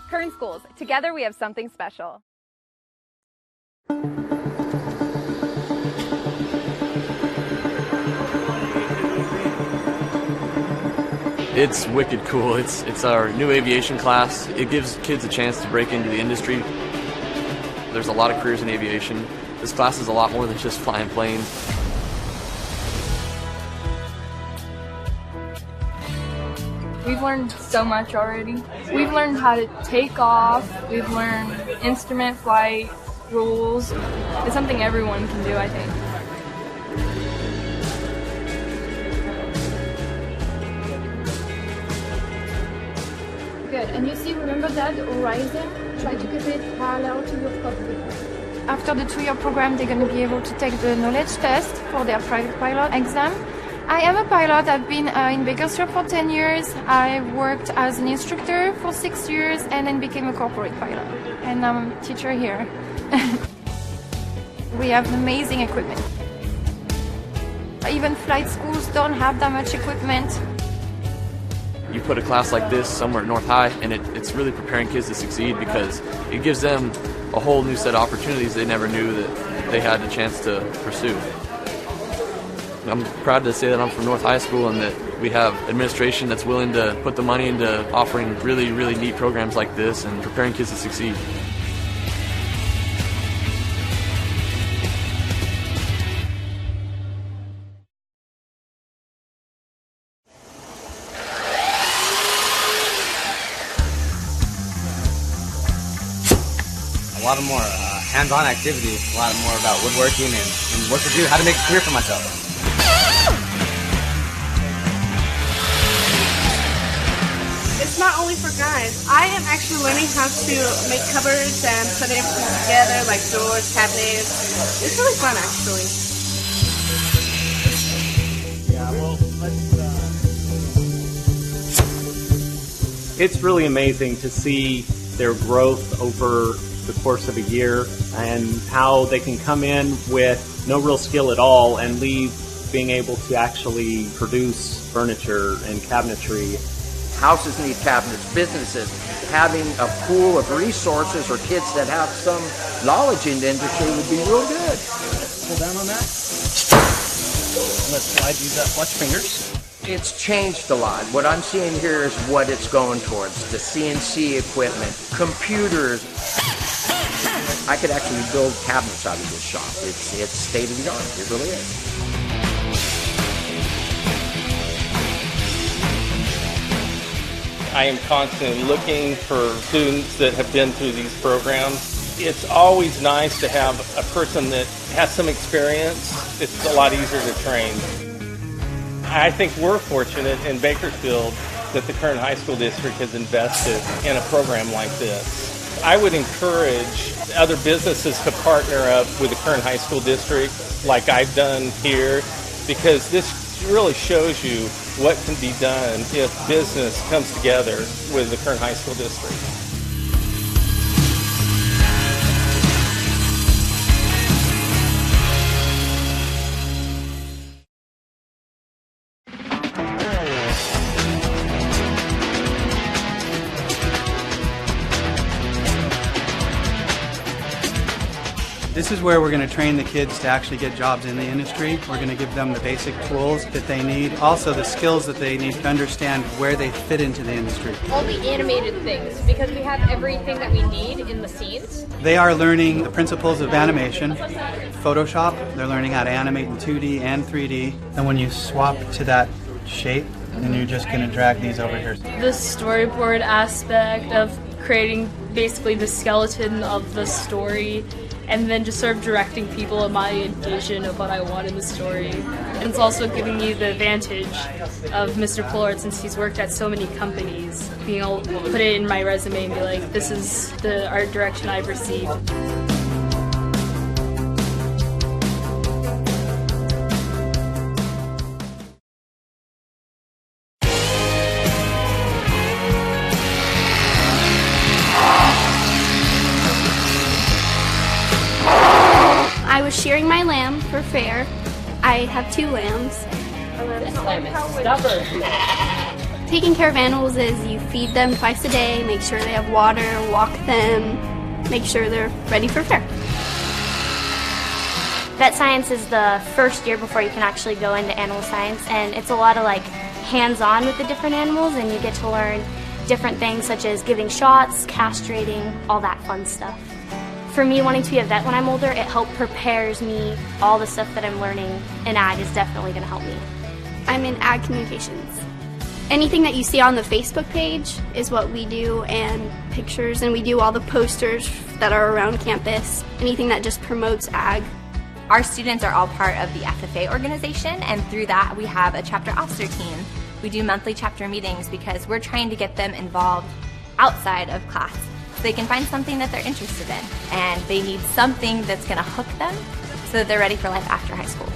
Kern Schools, together we have something special. It's wicked cool. It's our new aviation class. It gives kids a chance to break into the industry. There's a lot of careers in aviation. This class is a lot more than just flying planes. We've learned so much already. We've learned how to take off. We've learned instrument flight rules. It's something everyone can do, I think. Good. And you see, remember that horizon? Try to keep it parallel to your cockpit. After the 2-year program, they're going to be able to take the knowledge test for their private pilot exam. I am a pilot. I've been in Bakersfield for 10 years. I worked as an instructor for 6 years and then became a corporate pilot. And I'm a teacher here. We have amazing equipment. Even flight schools don't have that much equipment. You put a class like this somewhere at North High, and it's really preparing kids to succeed because it gives them a whole new set of opportunities they never knew that they had the chance to pursue. I'm proud to say that I'm from North High School and that we have administration that's willing to put the money into offering really, really neat programs like this and preparing kids to succeed. A lot of more hands-on activities, a lot more about woodworking and what to do, how to make a career for myself. It's not only for guys. I am actually learning how to make cupboards and put everything together, like doors, cabinets. It's really fun, actually. Yeah, well, it's really amazing to see their growth over the course of a year and how they can come in with no real skill at all and leave being able to actually produce furniture and cabinetry. Houses need cabinets, businesses having a pool of resources or kids that have some knowledge in the industry would be real good. Pull down on that. Let's slide these up. Watch fingers. It's changed a lot. What I'm seeing here is what it's going towards. The CNC equipment, computers. I could actually build cabinets out of this shop. It's state of the art. It really is. I am constantly looking for students that have been through these programs. It's always nice to have a person that has some experience. It's a lot easier to train. I think we're fortunate in Bakersfield that the Kern High School District has invested in a program like this. I would encourage other businesses to partner up with the Kern High School District like I've done here, because this really shows you what can be done if business comes together with the Kern High School District. This is where we're going to train the kids to actually get jobs in the industry. We're going to give them the basic tools that they need, also the skills that they need to understand where they fit into the industry. All the animated things, because we have everything that we need in the scenes. They are learning the principles of animation, Photoshop. They're learning how to animate in 2D and 3D. And when you swap to that shape, then you're just going to drag these over here. The storyboard aspect of creating basically the skeleton of the story, and then just sort of directing people in my vision of what I want in the story. And it's also giving me the advantage of Mr. Pollard, since he's worked at so many companies, being able to put it in my resume and be like, this is the art direction I've received. I was shearing my lamb for fair. I have 2 lambs. This lamb is stubborn. Taking care of animals is you feed them twice a day, make sure they have water, walk them, make sure they're ready for fair. Vet science is the first year before you can actually go into animal science, and it's a lot of like hands-on with the different animals, and you get to learn different things such as giving shots, castrating, all that fun stuff. For me, wanting to be a vet when I'm older, it helped prepares me. All the stuff that I'm learning in ag is definitely going to help me. I'm in ag communications. Anything that you see on the Facebook page is what we do, and pictures, and we do all the posters that are around campus, anything that just promotes ag. Our students are all part of the FFA organization, and through that we have a chapter officer team. We do monthly chapter meetings because we're trying to get them involved outside of class, so they can find something that they're interested in, and they need something that's going to hook them so that they're ready for life after high school.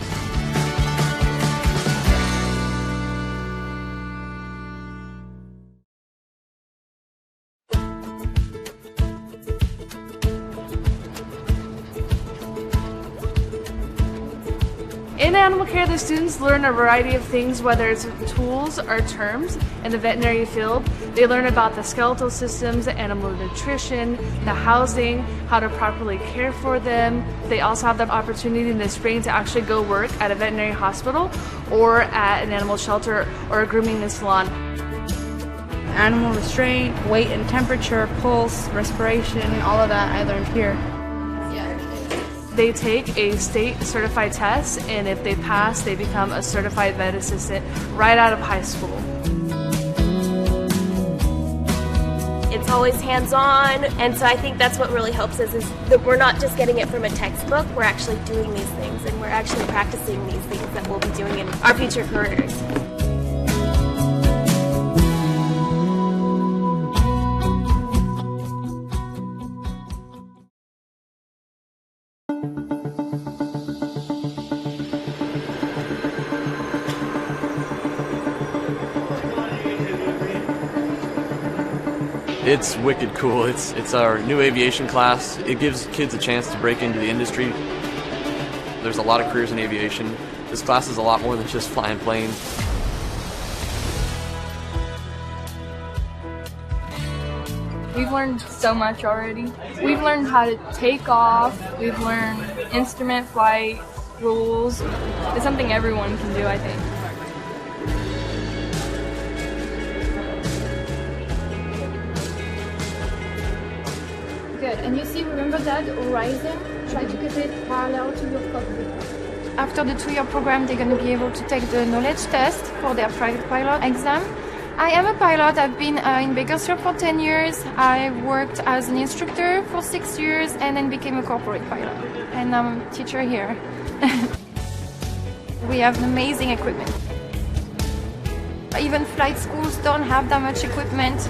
In animal care, the students learn a variety of things, whether it's tools or terms. In the veterinary field, they learn about the skeletal systems, animal nutrition, the housing, how to properly care for them. They also have the opportunity in the spring to actually go work at a veterinary hospital or at an animal shelter or a grooming salon. Animal restraint, weight and temperature, pulse, respiration, all of that I learned here. They take a state certified test, and if they pass, they become a certified vet assistant right out of high school. It's always hands-on, and so I think that's what really helps us, is that we're not just getting it from a textbook, we're actually doing these things, and we're actually practicing these things that we'll be doing in our future careers. It's wicked cool. It's our new aviation class. It gives kids a chance to break into the industry. There's a lot of careers in aviation. This class is a lot more than just flying planes. We've learned so much already. We've learned how to take off. We've learned instrument flight rules. It's something everyone can do, I think. Good. And you see, remember that horizon? Try to keep it parallel to your cockpit. After the 2-year program, they're going to be able to take the knowledge test for their private pilot exam. I am a pilot. I've been in Bakersfield for 10 years. I worked as an instructor for 6 years and then became a corporate pilot. And I'm a teacher here. We have amazing equipment. Even flight schools don't have that much equipment.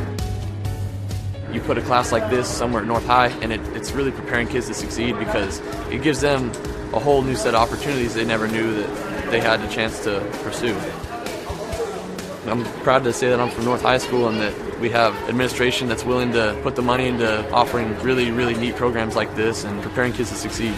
You put a class like this somewhere at North High, and it's really preparing kids to succeed because it gives them a whole new set of opportunities they never knew that they had a chance to pursue. I'm proud to say that I'm from North High School and that we have administration that's willing to put the money into offering really, really neat programs like this and preparing kids to succeed.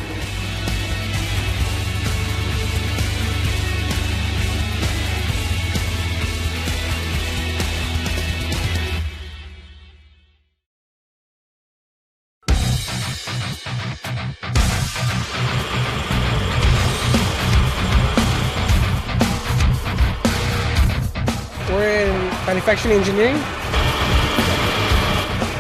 We're in manufacturing engineering.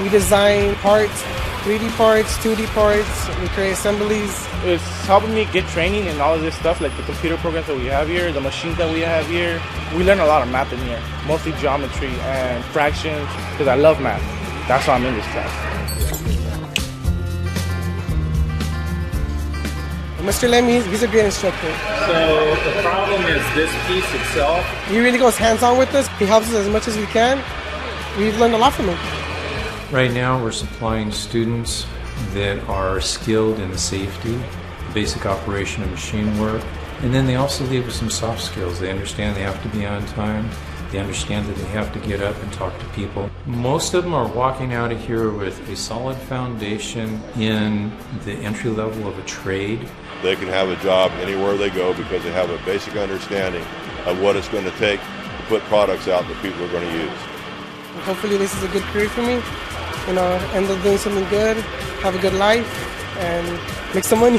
We design parts, 3D parts, 2D parts, we create assemblies. It's helping me get training and all of this stuff, like the computer programs that we have here, the machines that we have here. We learn a lot of math in here, mostly geometry and fractions, because I love math. That's why I'm in this class. Mr. Lemmy, he's a great instructor. So the problem is this piece itself. He really goes hands-on with us. He helps us as much as we can. We've learned a lot from him. Right now we're supplying students that are skilled in the safety, the basic operation of machine work, and then they also leave with some soft skills. They understand they have to be on time. They understand that they have to get up and talk to people. Most of them are walking out of here with a solid foundation in the entry level of a trade. They can have a job anywhere they go because they have a basic understanding of what it's going to take to put products out that people are going to use. Hopefully this is a good career for me. End up doing something good, have a good life, and make some money.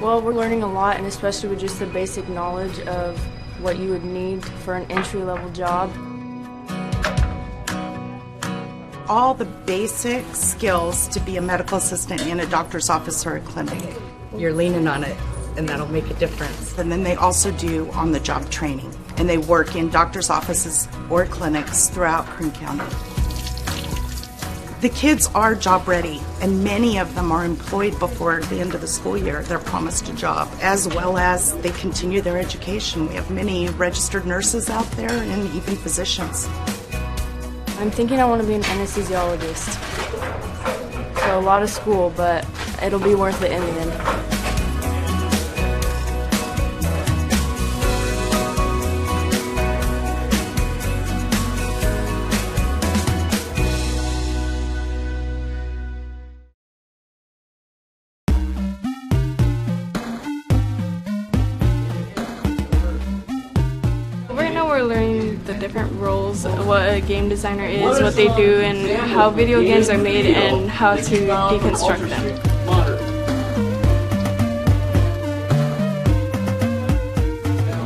Well, we're learning a lot, and especially with just the basic knowledge of what you would need for an entry-level job. All the basic skills to be a medical assistant in a doctor's office or a clinic. You're leaning on it, and that'll make a difference. And then they also do on-the-job training, and they work in doctor's offices or clinics throughout Kern County. The kids are job ready, and many of them are employed before the end of the school year. They're promised a job, as well as they continue their education. We have many registered nurses out there and even physicians. I'm thinking I want to be an anesthesiologist. So a lot of school, but it'll be worth it in the end. We're learning the different roles, what a game designer is, what they do, and how video games are made, and how to deconstruct them.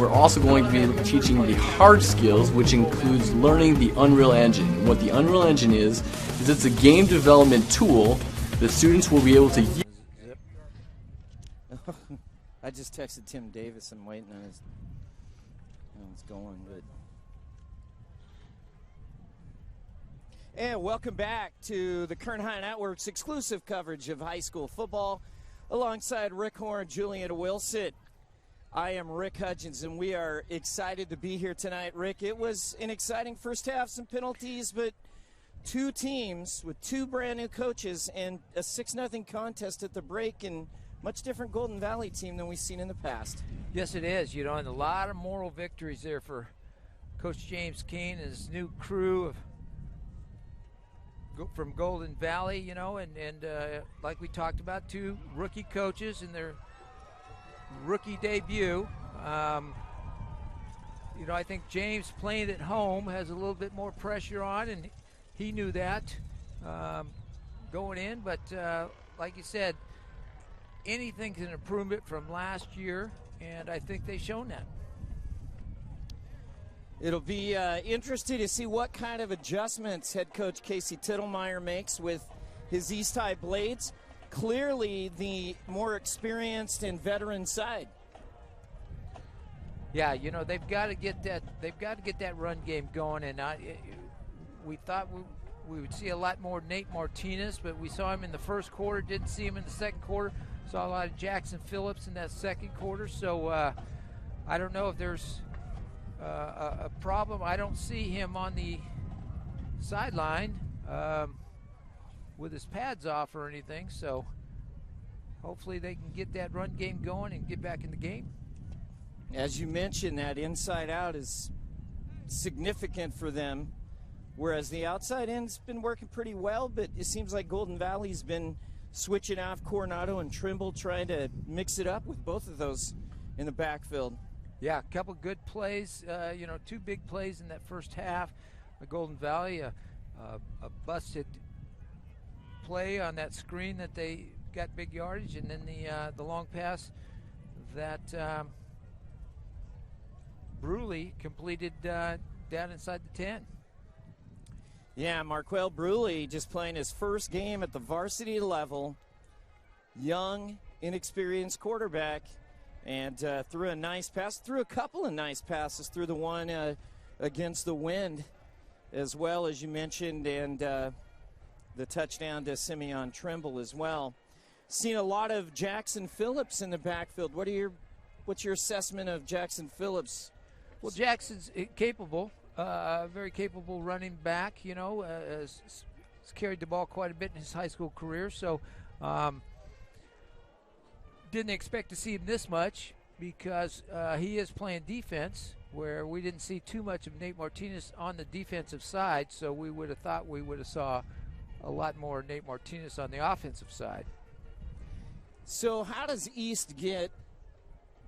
We're also going to be teaching the hard skills, which includes learning the Unreal Engine. And what the Unreal Engine is it's a game development tool that students will be able to use. I just texted Tim Davis. I'm waiting on his. It's going good. And welcome back to the Kern High Network's exclusive coverage of high school football alongside Rick Horn, Julian Wilson. I am Rick Hudgens, and we are excited to be here tonight. Rick, it was an exciting first half, some penalties, but two teams with two brand new coaches and a 6-0 contest at the break, and much different Golden Valley team than we've seen in the past. Yes, it is, and a lot of moral victories there for Coach James Keene and his new crew from Golden Valley, and like we talked about, two rookie coaches in their rookie debut. I think James playing at home has a little bit more pressure on, and he knew that going in, but like you said, anything's an improvement from last year, and I think they've shown that. It'll be interesting to see what kind of adjustments head coach Casey Tittlemeyer makes with his East High Blades. Clearly the more experienced and veteran side. Yeah, they've got to get that. They've got to get that run game going, and we thought we would see a lot more Nate Martinez, but we saw him in the first quarter, didn't see him in the second quarter. Saw a lot of Jackson Phillips in that second quarter. So I don't know if there's a problem. I don't see him on the sideline with his pads off or anything. So hopefully they can get that run game going and get back in the game. As you mentioned, that inside out is significant for them, whereas the outside end's been working pretty well, but it seems like Golden Valley's been switching off Coronado and Trimble, trying to mix it up with both of those in the backfield. Yeah, a couple good plays, two big plays in that first half. Golden Valley, a busted play on that screen that they got big yardage, and then the long pass that Bruley completed down inside the 10. Yeah, Marquel Bruley just playing his first game at the varsity level. Young, inexperienced quarterback, and threw a nice pass, threw a couple of nice passes, threw the one against the wind as well, as you mentioned, and the touchdown to Simeon Trimble as well. Seen a lot of Jackson Phillips in the backfield. What's your assessment of Jackson Phillips? Well, Jackson's capable, very capable running back, has carried the ball quite a bit in his high school career. So didn't expect to see him this much because he is playing defense, where we didn't see too much of Nate Martinez on the defensive side. So we would have thought we would have saw a lot more Nate Martinez on the offensive side. So how does East get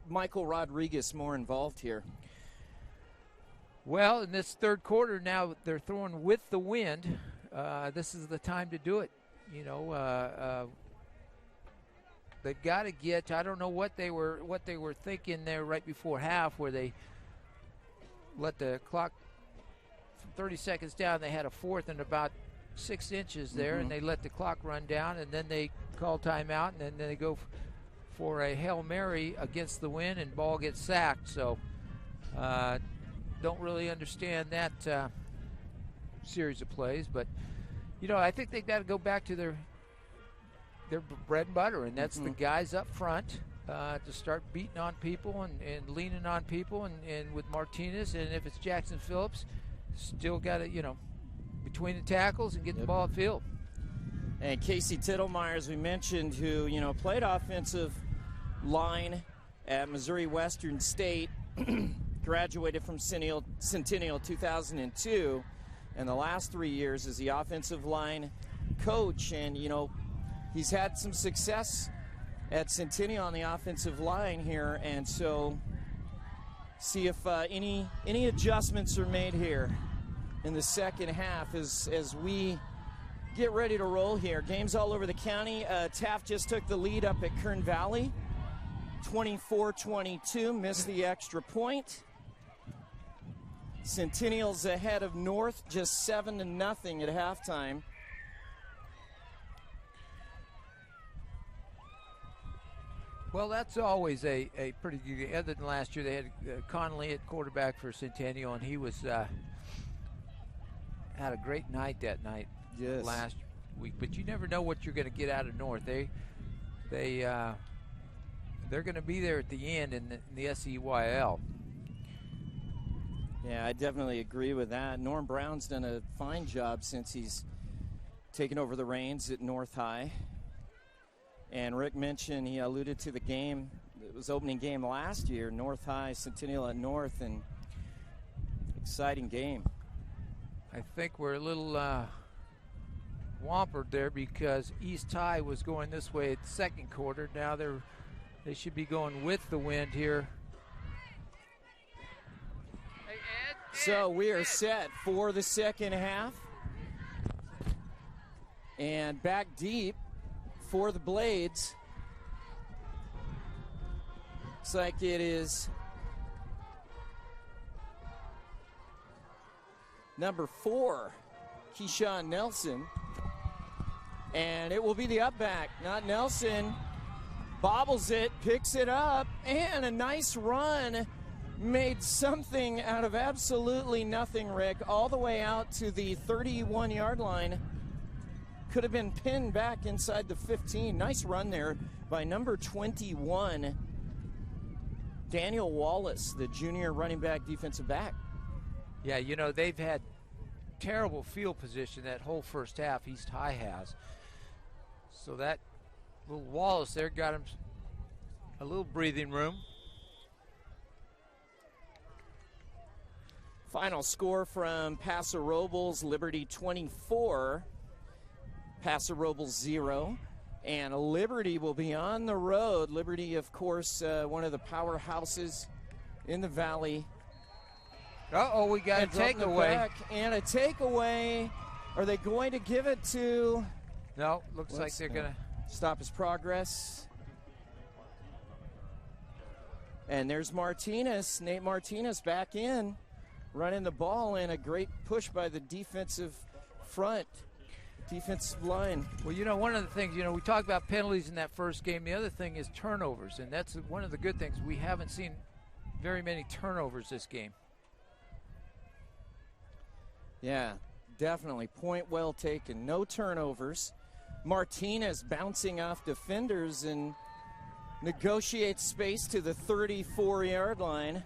Michael Rodriguez more involved here? Well, in this third quarter now, they're throwing with the wind. This is the time to do it. They've got to get. I don't know what they were thinking there right before half, where they let the clock from 30 seconds down. They had a fourth and about 6 inches there, and they let the clock run down, and then they call timeout, and then they go for a Hail Mary against the wind, and ball gets sacked. So don't really understand that series of plays, but I think they've got to go back to their bread and butter, and that's the guys up front to start beating on people and leaning on people, and with Martinez, and if it's Jackson Phillips, still got to between the tackles and get the ball upfield. And Casey Tittlemeyer, as we mentioned, who played offensive line at Missouri Western State, graduated from Centennial 2002, and the last 3 years as the offensive line coach. And he's had some success at Centennial on the offensive line here, and so see if any adjustments are made here in the second half as we get ready to roll here. Games all over the county. Taft just took the lead up at Kern Valley, 24-22, missed the extra point. Centennial's ahead of North, just 7-0 at halftime. Well, that's always a pretty good game. Other than last year, they had Connolly at quarterback for Centennial, and he was had a great night that night last week. But you never know what you're going to get out of North. They're going to be there at the end in the SEYL. Yeah, I definitely agree with that. Norm Brown's done a fine job since he's taken over the reins at North High. And Rick mentioned, he alluded to the game. It was opening game last year, North High, Centennial at North, and exciting game. I think we're a little wampered there because East High was going this way at the second quarter. Now they should be going with the wind here. So we are set for the second half. And back deep for the Blades. Looks like it is number 4, Keyshawn Nelson. And it will be the up back, not Nelson. Bobbles it, picks it up, and a nice run made something out of absolutely nothing, Rick, all the way out to the 31-yard line. Could have been pinned back inside the 15. Nice run there by number 21, Daniel Wallace, the junior running back, defensive back. Yeah, you know, they've had terrible field position that whole first half, East High has. So that little Wallace there got him a little breathing room. Final score from Paso Robles, Liberty 24, Paso Robles 0. And Liberty will be on the road. Liberty, of course, one of the powerhouses in the Valley. Uh-oh, we got a takeaway. And a takeaway. Are they going to give it to... No, looks like they're going to... Stop his progress. And there's Martinez, Nate Martinez back in, running the ball, and a great push by the defensive front, defensive line. Well, you know, one of the things, you know, we talked about penalties in that first game. The other thing is turnovers, and that's one of the good things. We haven't seen very many turnovers this game. Yeah, definitely. Point well taken. No turnovers. Martinez bouncing off defenders and negotiates space to the 34-yard line.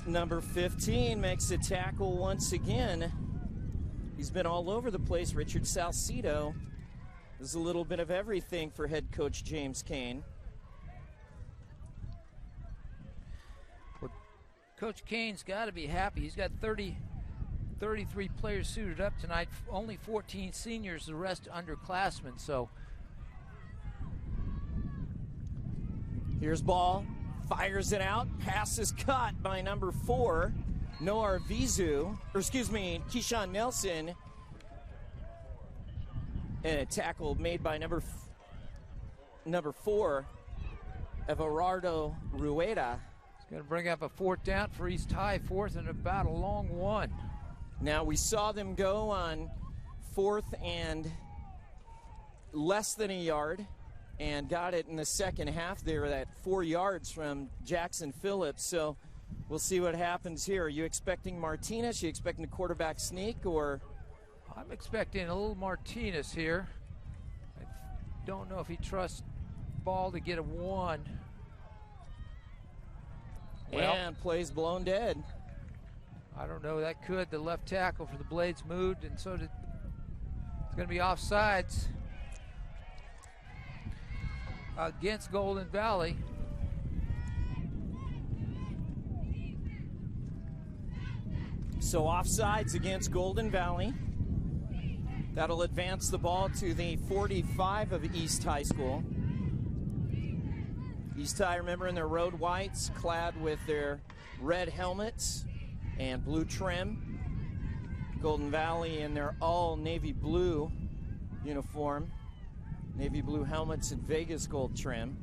Number 15 makes a tackle once again. He's been all over the place, Richard Salcido. There's a little bit of everything for head coach James Kane. Well, Coach Kane's got to be happy. He's got 33 players suited up tonight, only 14 seniors, the rest underclassmen. So here's ball, fires it out, pass is caught by number 4, Noah Arvizu, or excuse me, Keyshawn Nelson, and a tackle made by number 4, Everardo Rueda. It's going to bring up a 4th down for East High, 4th and about a long one. Now we saw them go on 4th and less than a yard and got it in the second half there at 4 yards from Jackson Phillips. So we'll see what happens here. Are you expecting Martinez? Are you expecting a quarterback sneak, or? I'm expecting a little Martinez here. I don't know if he trusts Ball to get a 1. Well, and plays blown dead. I don't know, that could. The left tackle for the Blades moved, and so did. It's going to be offsides against Golden Valley. So offsides against Golden Valley. That'll advance the ball to the 45 of East High School. East High, remember, in their road whites, clad with their red helmets and blue trim. Golden Valley in their all navy blue uniform. Navy blue helmets and Vegas gold trim.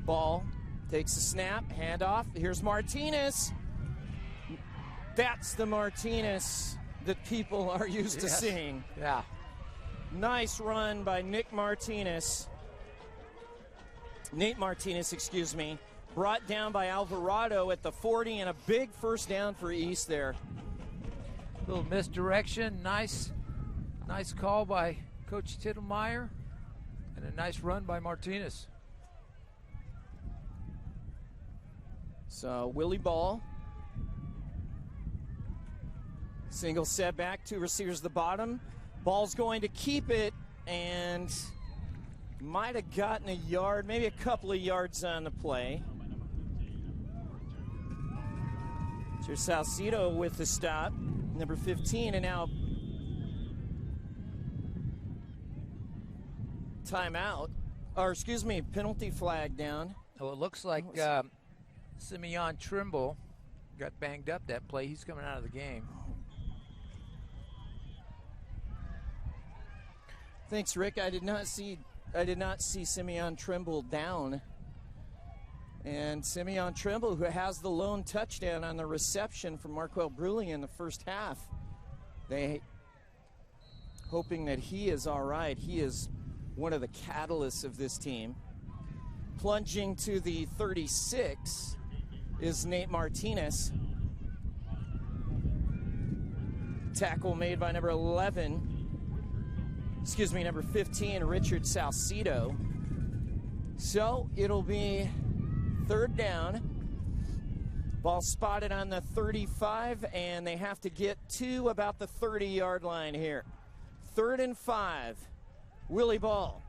Ball takes a snap, handoff. Here's Martinez. That's the Martinez that people are used to seeing. Yeah. Nice run by Nate Martinez, excuse me. Brought down by Alvarado at the 40, and a big first down for East there. Little misdirection. Nice call by Coach Tittlemeyer, and a nice run by Martinez. So Willie Ball. Single setback, 2 receivers at the bottom. Ball's going to keep it, and might have gotten a yard, maybe a couple of yards on the play. Here's Salcido with the stop, number 15, and now timeout, or excuse me, penalty flag down. Oh, it looks like Simeon Trimble got banged up that play. He's coming out of the game. Thanks, Rick. I did not see Simeon Trimble down. And Simeon Trimble, who has the lone touchdown on the reception from Marquel Bruley in the first half. They hoping that he is all right. He is one of the catalysts of this team. Plunging to the 36 is Nate Martinez. Tackle made by number 15, Richard Salcedo. So it'll be third down. Ball spotted on the 35, and they have to get to about the 30-yard line here. 3rd and 5. Willie Ball.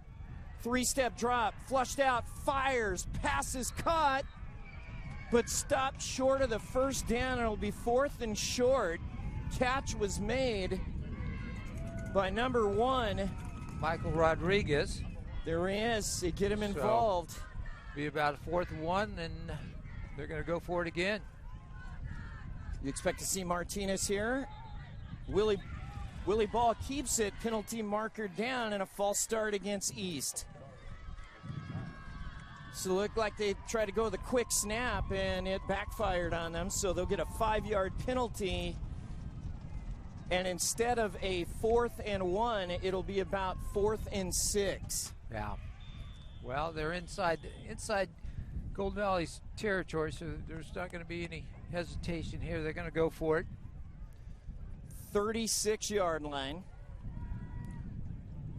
3-step drop, flushed out, fires, passes caught, but stopped short of the first down. It'll be 4th and short. Catch was made by number 1, Michael Rodriguez. There he is. They get him involved. Be about 4th and 1, and they're going to go for it again. You expect to see Martinez here. Willie Ball keeps it. Penalty marker down, and a false start against East. So it looked like they tried to go with a quick snap, and it backfired on them. So they'll get a 5-yard penalty. And instead of a 4th and 1, it'll be about 4th and 6. Yeah. Well, they're inside Golden Valley's territory, so there's not going to be any hesitation here. They're going to go for it. 36-yard line.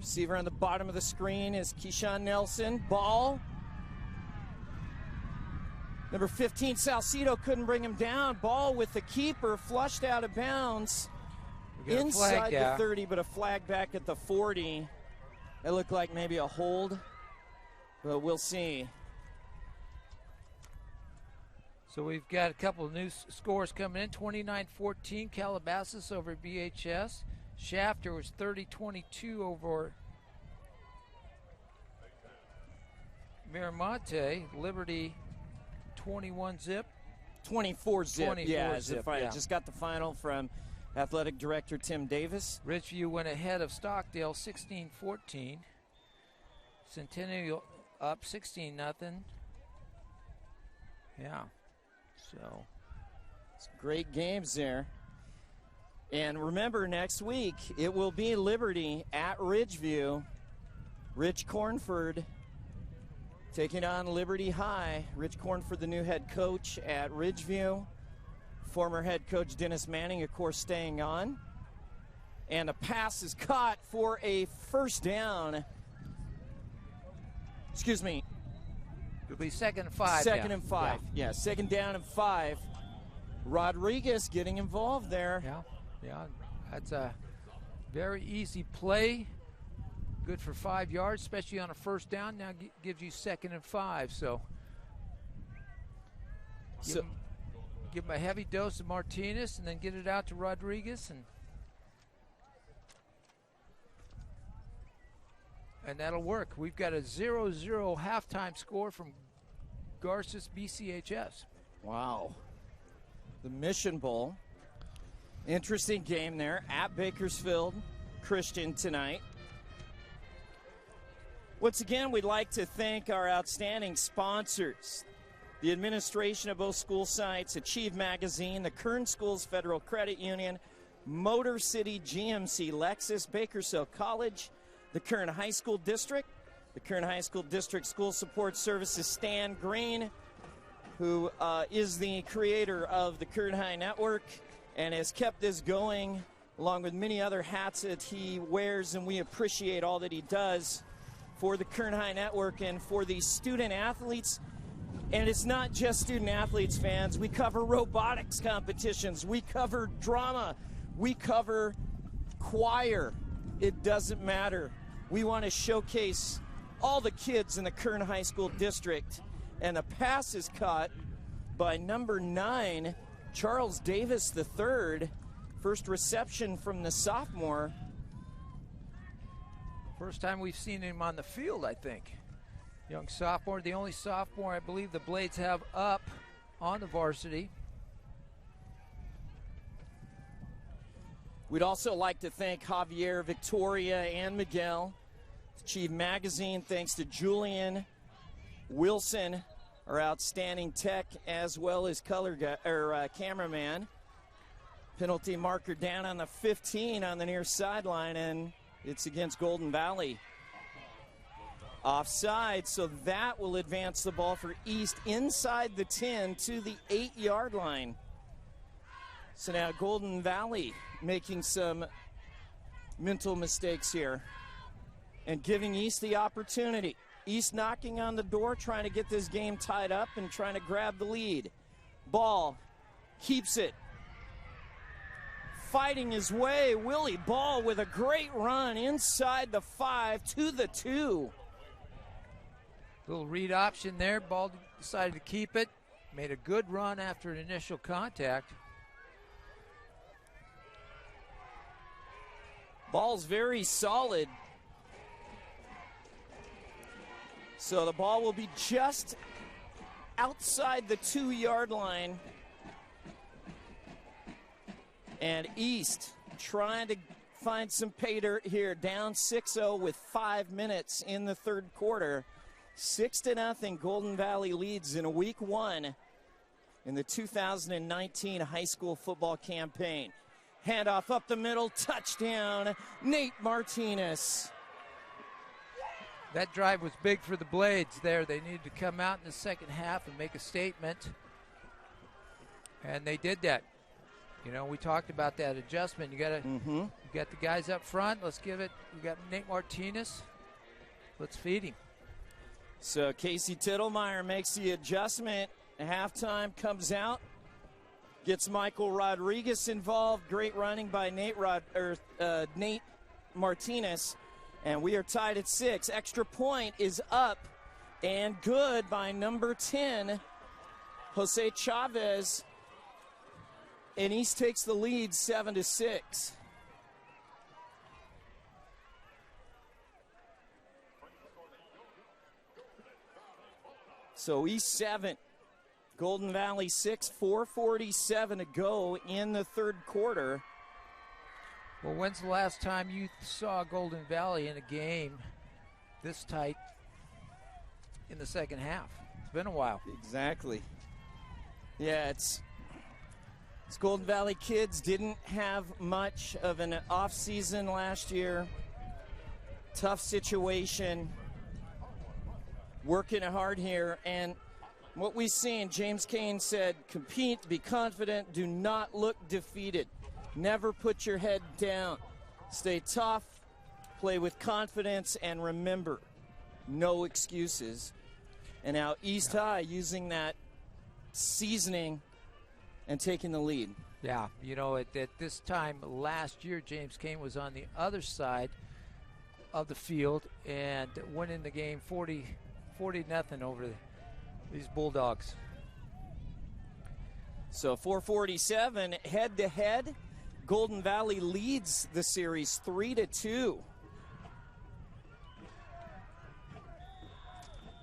Receiver on the bottom of the screen is Keyshawn Nelson. Ball. Number 15, Salcedo couldn't bring him down. Ball with the keeper, flushed out of bounds. Inside the 30, but a flag back at the 40. It looked like maybe a hold, but we'll see. So we've got a couple of new scores coming in. 29-14 Calabasas over BHS. Shafter was 30-22 over Miramonte. Liberty 21-zip. 24-zip, yeah. Yeah. Just got the final from Athletic Director Tim Davis. Ridgeview went ahead of Stockdale 16-14. Centennial up 16-0. Yeah. So it's great games there. And remember, next week it will be Liberty at Ridgeview. Rich Cornford taking on Liberty High. Rich Cornford, the new head coach at Ridgeview. Former head coach Dennis Manning, of course, staying on. And a pass is caught for a first down. Excuse me. It'll be 2nd and 5. Second and 5. Yeah, 2nd down and 5. Rodriguez getting involved there. Yeah, that's a very easy play. Good for 5 yards, especially on a first down. Now gives you 2nd and 5. So give him a heavy dose of Martinez and then get it out to Rodriguez. And that'll work. We've got a 0-0 halftime score from Garces BCHS. Wow. The Mission Bowl. Interesting game there at Bakersfield Christian tonight. Once again, we'd like to thank our outstanding sponsors. The administration of both school sites, Achieve Magazine, the Kern Schools Federal Credit Union, Motor City GMC, Lexus, Bakersfield College, the Kern High School District, the Kern High School District School Support Services, Stan Green, who is the creator of the Kern High Network and has kept this going along with many other hats that he wears, and we appreciate all that he does for the Kern High Network and for the student athletes. And it's not just student athletes, fans. We cover robotics competitions. We cover drama. We cover choir. It doesn't matter. We want to showcase all the kids in the Kern High School District. And the pass is caught by number 9, Charles Davis III. First reception from the sophomore. First time we've seen him on the field, I think. Young sophomore, the only sophomore I believe the Blades have up on the varsity. We'd also like to thank Javier, Victoria, and Miguel. Achieve Magazine, thanks to Julian Wilson, our outstanding tech, as well as cameraman. Penalty marker down on the 15 on the near sideline, and it's against Golden Valley. Offside, so that will advance the ball for East inside the 10 to the 8-yard line. So now Golden Valley making some mental mistakes here and giving East the opportunity. East knocking on the door, trying to get this game tied up and trying to grab the lead. Ball keeps it. Fighting his way, Willie Ball with a great run inside the 5 to the 2. Little read option there. Ball decided to keep it. Made a good run after an initial contact. Ball's very solid. So the ball will be just outside the 2-yard line. And East trying to find some pay dirt here. Down 6-0 with 5 minutes in the third quarter. 6-0, Golden Valley leads in week 1 in the 2019 high school football campaign. Handoff up the middle, touchdown, Nate Martinez. That drive was big for the Blades there. They needed to come out in the second half and make a statement. And they did that. You know, we talked about that adjustment. You got you got the guys up front. Let's give it. We got Nate Martinez. Let's feed him. So Casey Tittlemeyer makes the adjustment. Halftime comes out. Gets Michael Rodriguez involved. Great running by Nate Martinez. And we are tied at 6. Extra point is up and good by number 10, Jose Chavez. And East takes the lead 7-6. So East 7, Golden Valley 6, 4:47 to go in the third quarter. Well, when's the last time you saw Golden Valley in a game this tight in the second half? It's been a while. Exactly. Yeah, it's Golden Valley kids didn't have much of an off season last year. Tough situation. Working hard here, and what we've seen, James Kane said, compete, be confident, do not look defeated. Never put your head down. Stay tough, play with confidence, and remember, no excuses. And now East High using that seasoning and taking the lead. Yeah, you know, at this time last year, James Kane was on the other side of the field and winning the game 40-0 over these Bulldogs. So 4:47 head-to-head. Golden Valley leads the series 3-2.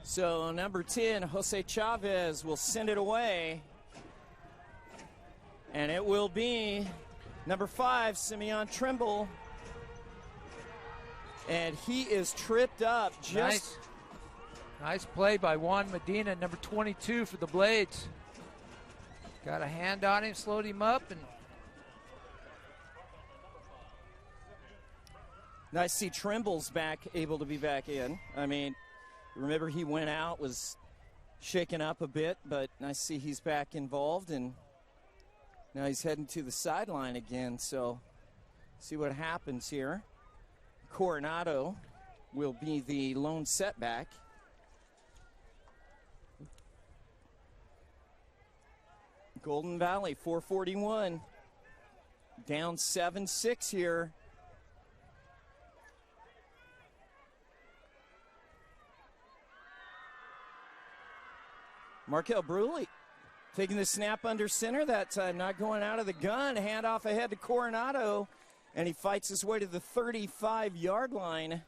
So number 10, Jose Chavez, will send it away. And it will be number 5, Simeon Trimble. And he is tripped up. Nice play by Juan Medina, number 22 for the Blades. Got a hand on him, slowed him up, and nice to see Trimble's able to be back in. I mean, remember he went out, was shaken up a bit, but nice to see he's back involved, and now he's heading to the sideline again, so see what happens here. Coronado will be the lone setback. Golden Valley, 4:41. Down 7-6 here. Markel Bruley taking the snap under center that time, not going out of the gun. Handoff ahead to Coronado, and he fights his way to the 35-yard line.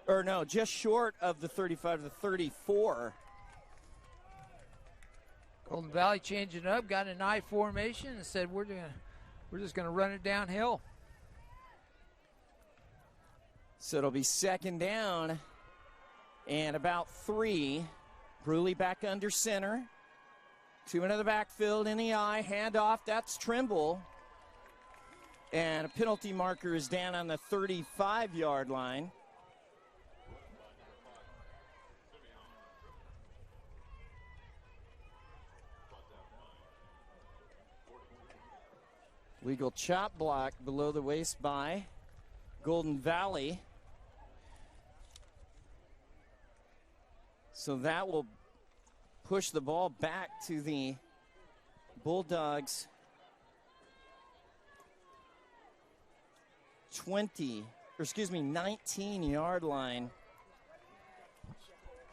Or no, just short of the 35 to the 34. Golden Valley changing up, got an I formation, and said we're just gonna run it downhill. So it'll be second down and about 3. Bruley back under center. 2 into the backfield in the I. Handoff, that's Trimble. And a penalty marker is down on the 35-yard line. Legal chop block below the waist by Golden Valley. So that will push the ball back to the Bulldogs 19-yard line.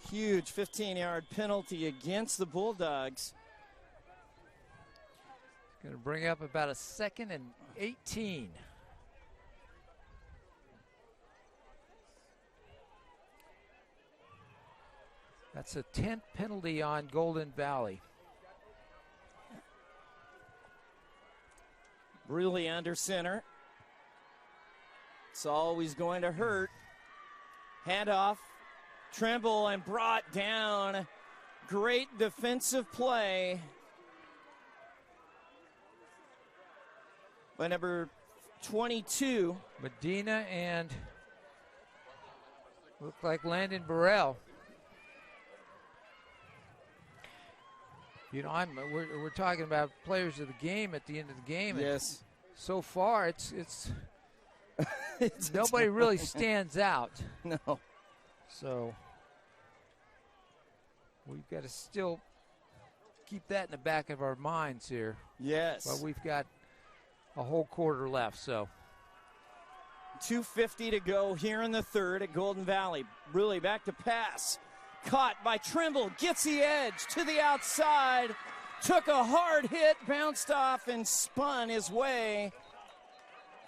Huge 15-yard penalty against the Bulldogs. It's going to bring up about a 2nd and 18. That's a 10th penalty on Golden Valley. Really under center. It's always going to hurt. Handoff. Trimble and brought down. Great defensive play by number 22. Medina and look like Landon Burrell. You know, we're talking about players of the game at the end of the game. Yes. So far, it's nobody really stands out. No. So we've got to still keep that in the back of our minds here. Yes. But we've got a whole quarter left, so. 2:50 to go here in the third at Golden Valley. Really back to pass. Caught by Trimble, gets the edge to the outside, took a hard hit, bounced off, and spun his way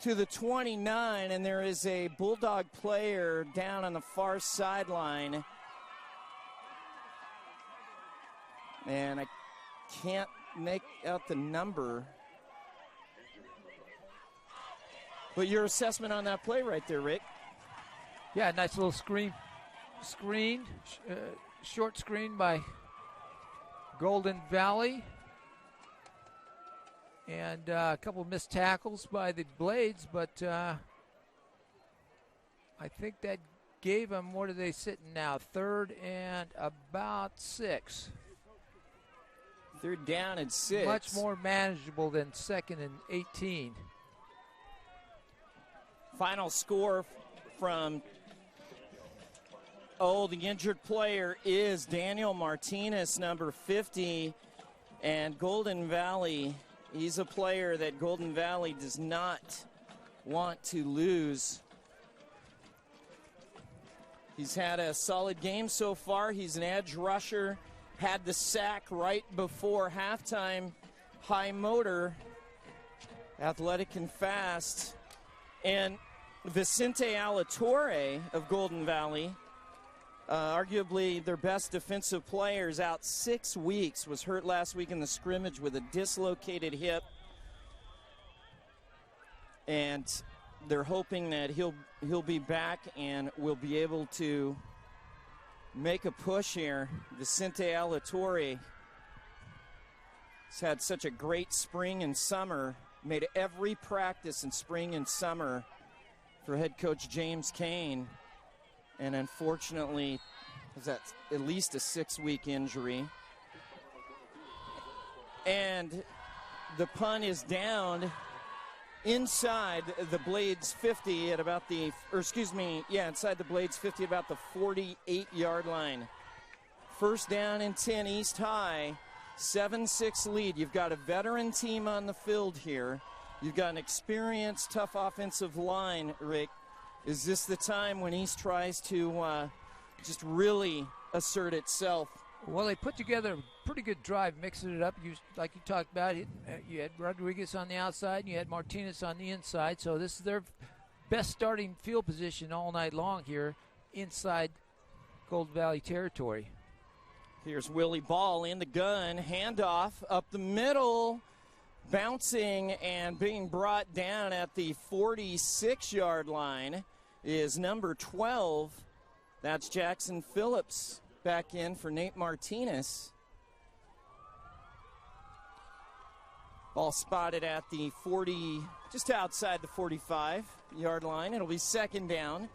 to the 29, and there is a Bulldog player down on the far sideline. And I can't make out the number. But your assessment on that play right there, Rick? Yeah, nice little short screen by Golden Valley. And a couple missed tackles by the Blades, but I think that gave them, what are they sitting now? 3rd and about 6. 3rd down and 6. Much more manageable than 2nd and 18. Final score from the injured player is Daniel Martinez, number 50, and Golden Valley. He's a player that Golden Valley does not want to lose. He's had a solid game so far. He's an edge rusher, had the sack right before halftime, high motor, athletic and fast. And Vicente Alatorre of Golden Valley, arguably their best defensive player, is out 6 weeks, was hurt last week in the scrimmage with a dislocated hip. And they're hoping that he'll be back and will be able to make a push here. Vicente Alatorre has had such a great spring and summer, made every practice in spring and summer for head coach James Kane. And unfortunately, that's at least a 6-week injury. And the punt is down inside the Blades 50 at about inside the Blades 50 at about the 48-yard line. 1st down and 10, East High, 7-6 lead. You've got a veteran team on the field here. You've got an experienced, tough offensive line, Rick. Is this the time when East tries to just really assert itself? Well, they put together a pretty good drive, mixing it up. Like you talked about, you had Rodriguez on the outside, and you had Martinez on the inside. So this is their best starting field position all night long here inside Golden Valley territory. Here's Willie Ball in the gun, handoff up the middle, bouncing and being brought down at the 46-yard line is number 12. That's Jackson Phillips back in for Nate Martinez. Ball spotted at the 40, just outside the 45-yard line. It'll be 2nd down.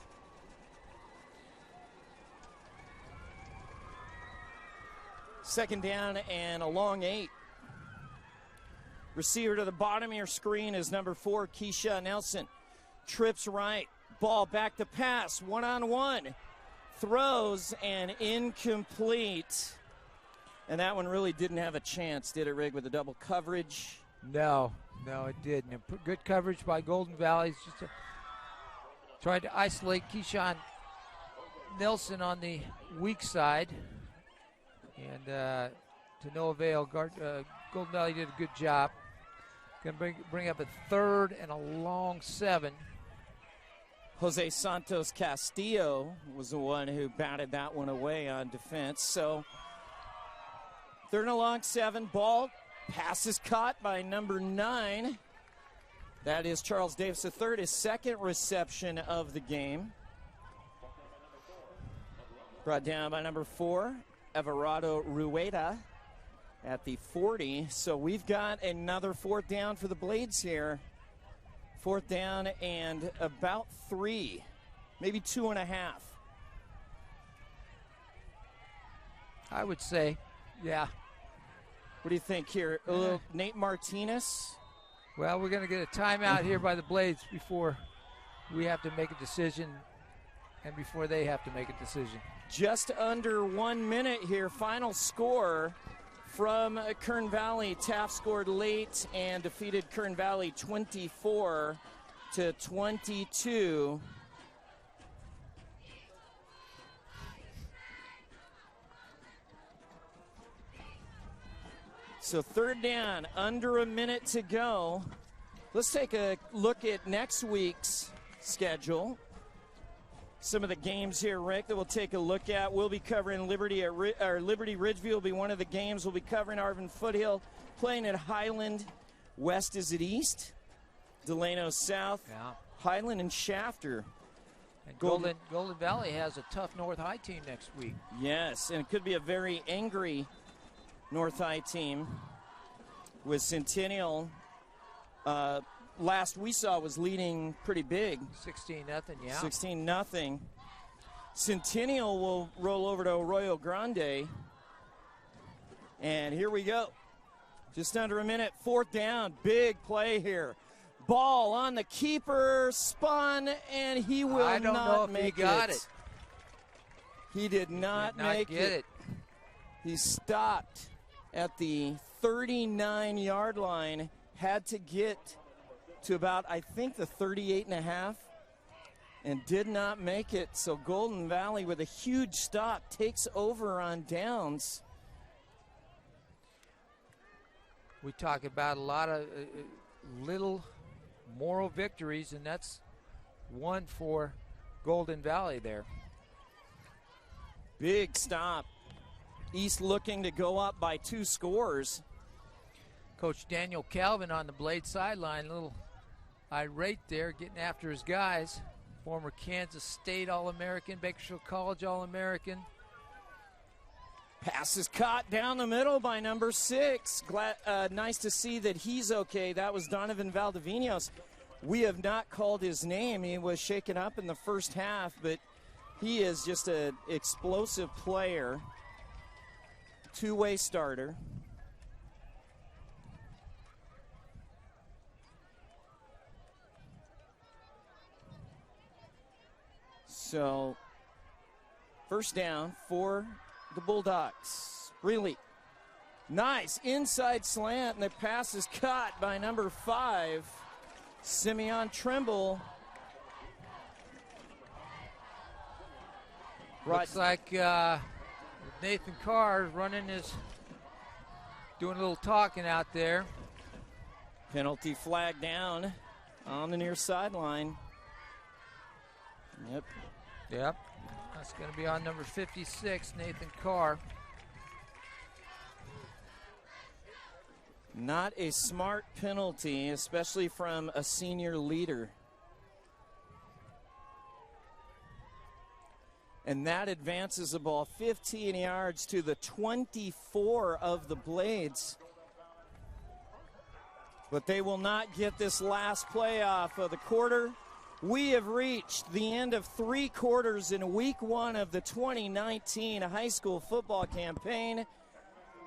Second down and a long 8. Receiver to the bottom of your screen is number 4, Keisha Nelson. Trips right. Ball back to pass. One-on-one. Throws and incomplete. And that one really didn't have a chance, did it, Rig, with the double coverage? No, it didn't. Good coverage by Golden Valley. Just tried to isolate Keyshawn Nelson on the weak side. And to no avail. Golden Valley did a good job. Going to bring up a 3rd and a long 7. Jose Santos Castillo was the one who batted that one away on defense. So 3rd and a long 7. Ball. Pass is caught by number 9. That is Charles Davis III, his 2nd reception of the game. Brought down by number 4, Everardo Rueda at the 40. So we've got another 4th down for the Blades here. 4th down and about 3, maybe 2.5. I would say, yeah. What do you think here? Nate Martinez? Well, we're going to get a timeout here by the Blades before we have to make a decision and before they have to make a decision. Just under 1 minute here. Final score from Kern Valley. Taft scored late and defeated Kern Valley 24-22. So 3rd down, under a minute to go. Let's take a look at next week's schedule. Some of the games here, Rick, that we'll take a look at. We'll be covering Liberty Ridgeview will be one of the games. We'll be covering Arvin Foothill, playing at Highland. West is at East. Delano South. Yeah. Highland and Shafter. And Golden Valley has a tough North High team next week. Yes, and it could be a very angry North High team with Centennial. Last we saw was leading pretty big. 16-0, yeah. 16-0. Centennial will roll over to Arroyo Grande. And here we go. Just under a minute, 4th down. Big play here. Ball on the keeper, spun, and he will I don't not know if make he got it. He did not make it. He stopped at the 39-yard line, had to get to about, I think, the 38.5, and did not make it. So Golden Valley, with a huge stop, takes over on downs. We talk about a lot of little moral victories, and that's one for Golden Valley there. Big stop. East looking to go up by 2 scores. Coach Daniel Calvin on the Blade sideline, a little irate there, getting after his guys. Former Kansas State All-American, Bakersfield College All-American. Pass is caught down the middle by number 6. Nice to see that he's okay. That was Donovan Valdivinos. We have not called his name. He was shaken up in the first half, but he is just an explosive player. Two-way starter. So, first down for the Bulldogs. Really nice inside slant, and the pass is caught by number 5, Simeon Trimble. Looks like Nathan Carr doing a little talking out there. Penalty flag down on the near sideline. Yep. That's going to be on number 56, Nathan Carr. Not a smart penalty, especially from a senior leader. And that advances the ball 15 yards to the 24 of the Blades. But they will not get this last playoff of the quarter. We have reached the end of 3 quarters in week 1 of the 2019 high school football campaign.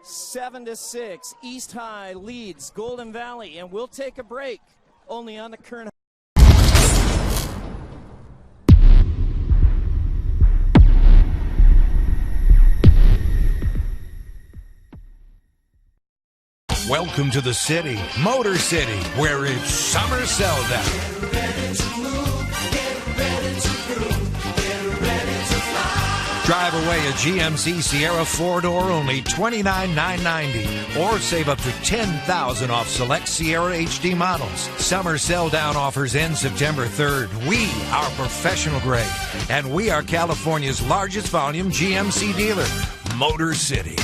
7-6. East High leads Golden Valley, and we'll take a break only on the Kern. Welcome to the city, Motor City, where it's summer sell-down. Drive away a GMC Sierra 4-door, only $29,990, or save up to $10,000 off select Sierra HD models. Summer sell-down offers end September 3rd. We are professional grade, and we are California's largest volume GMC dealer, Motor City.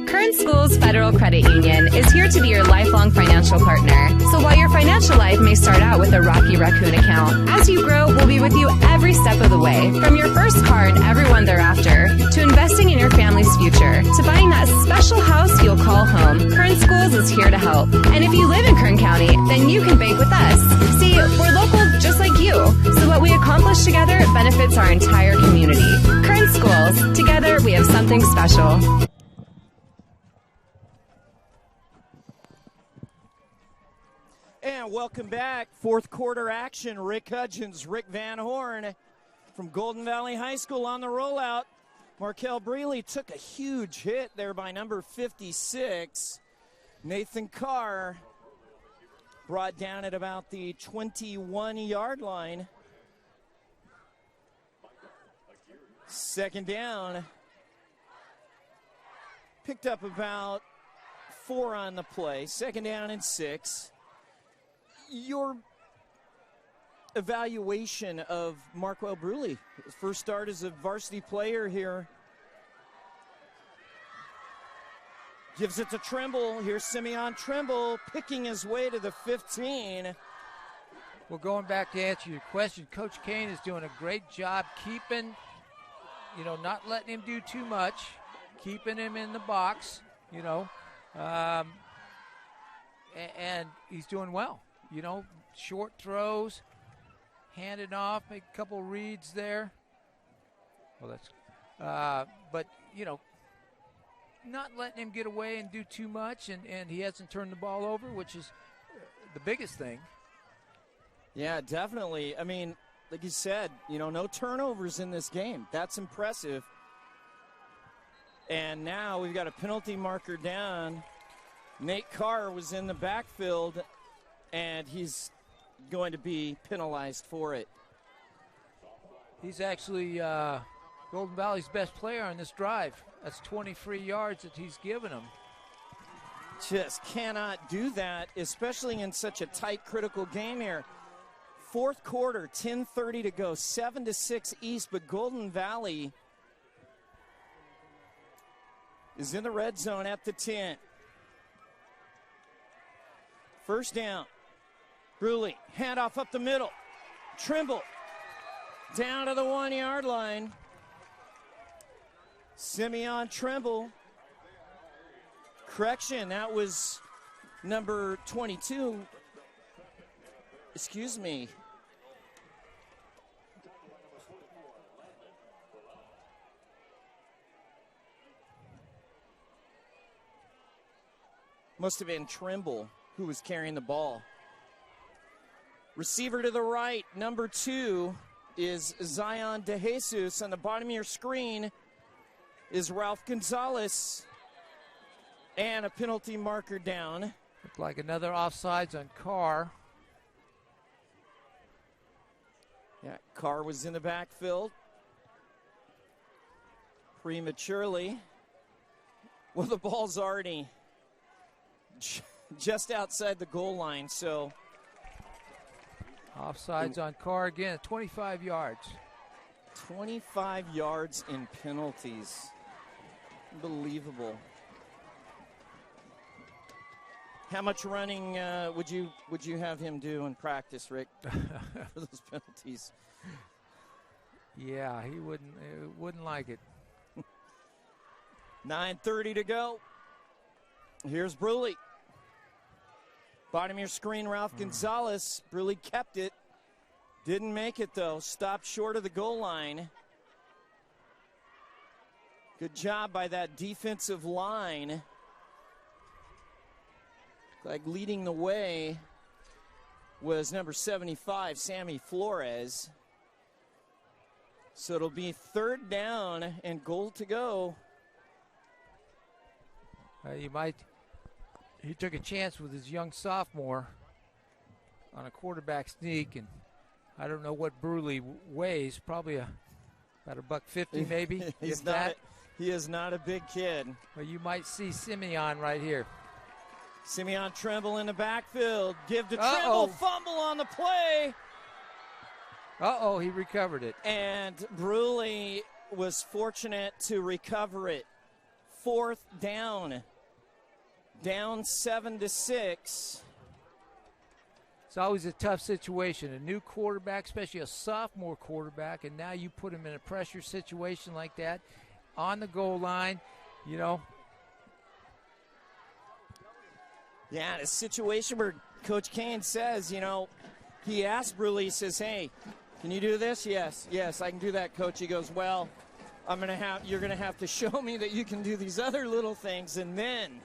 Kern Schools Federal Credit Union is here to be your lifelong financial partner. So while your financial life may start out with a Rocky Raccoon account, as you grow, we'll be with you every step of the way. From your first car and everyone thereafter, to investing in your family's future, to buying that special house you'll call home, Kern Schools is here to help. And if you live in Kern County, then you can bank with us. See, we're local just like you, so what we accomplish together benefits our entire community. Kern Schools, together we have something special. And welcome back. Fourth quarter action. Rick Hudgens, Rick Van Horn from Golden Valley High School on the rollout. Markel Breeley took a huge hit there by number 56. Nathan Carr brought down at about the 21-yard line. Second down. Picked up about 4 on the play. Second down and 6. Your evaluation of Marquel Bruley, his first start as a varsity player here. Gives it to Trimble. Here's Simeon Trimble picking his way to the 15. Well, going back to answer your question, Coach Kane is doing a great job keeping, not letting him do too much, keeping him in the box, and he's doing well. Short throws, hand it off, make a couple reads there. Well, that's, but not letting him get away and do too much, and he hasn't turned the ball over, which is the biggest thing. Yeah, definitely. I mean, like you said, no turnovers in this game. That's impressive. And now we've got a penalty marker down. Nate Carr was in the backfield, and he's going to be penalized for it. He's actually Golden Valley's best player on this drive. That's 23 yards that he's given him. Just cannot do that, especially in such a tight, critical game here. Fourth quarter, 10:30 to go, 7-6 East, but Golden Valley is in the red zone at the 10. First down. Bruley, handoff up the middle. Trimble down to the 1-yard line. Simeon Trimble. Correction, that was number 22. Excuse me. Must have been Trimble who was carrying the ball. Receiver to the right, number 2 is Zion DeJesus. On the bottom of your screen is Ralph Gonzalez. And a penalty marker down. Looked like another offsides on Carr. Yeah, Carr was in the backfield prematurely. Well, the ball's already just outside the goal line, so. Offsides on Carr again, 25 yards. 25 yards in penalties. Unbelievable. How much running would you have him do in practice, Rick, for those penalties? Yeah, he wouldn't like it. 9:30 to go. Here's Bruley. Bottom of your screen, Ralph Gonzalez. Bruley kept it. Didn't make it, though. Stopped short of the goal line. Good job by that defensive line. Like leading the way was number 75, Sammy Flores. So it'll be 3rd down and goal to go. He took a chance with his young sophomore on a quarterback sneak, and I don't know what Bruley weighs, probably about $150 maybe. He is not a big kid. Well, you might see Simeon right here. Simeon Tremble in the backfield. Give to Tremble. Fumble on the play. He recovered it. And Bruley was fortunate to recover it. 4th down. Down 7-6. It's always a tough situation. A new quarterback, especially a sophomore quarterback, and now you put him in a pressure situation like that on the goal line, Yeah, a situation where Coach Kane says, he asked Bruley, he says, hey, can you do this? Yes, I can do that, Coach. He goes, well, you're gonna have to show me that you can do these other little things, and then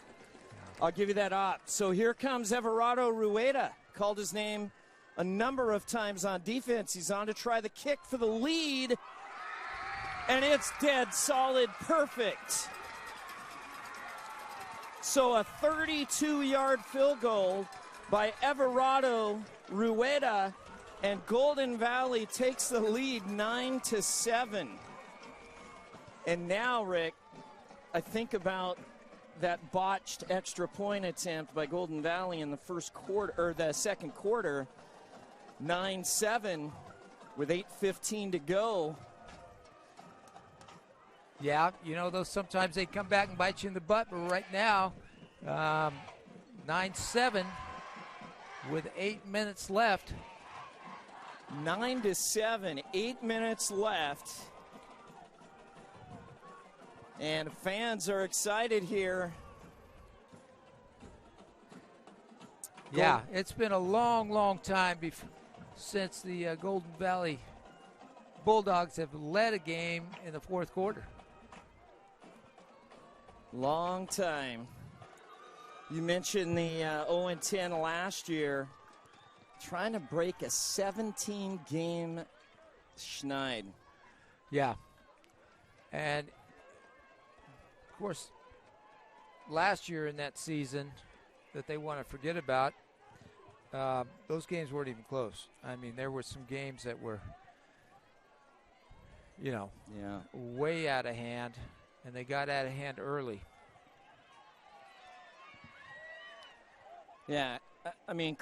I'll give you that op. So here comes Everardo Rueda. Called his name a number of times on defense. He's on to try the kick for the lead, and it's dead solid, perfect. So a 32-yard field goal by Everardo Rueda, and Golden Valley takes the lead 9-7. And now, Rick, I think about that botched extra point attempt by Golden Valley in the first quarter, or the second quarter. 9-7 with 8:15 to go. Yeah, those sometimes they come back and bite you in the butt, but right now, 9-7 with 8 minutes left. 9-7, 8 minutes left. And fans are excited here. Yeah, it's been a long, long time since the Golden Valley Bulldogs have led a game in the fourth quarter. Long time. You mentioned the 0-10 last year. Trying to break a 17-game schneid. Yeah. And, of course, last year in that season that they want to forget about, those games weren't even close. I mean, there were some games that were, way out of hand, and they got out of hand early. Yeah, I mean,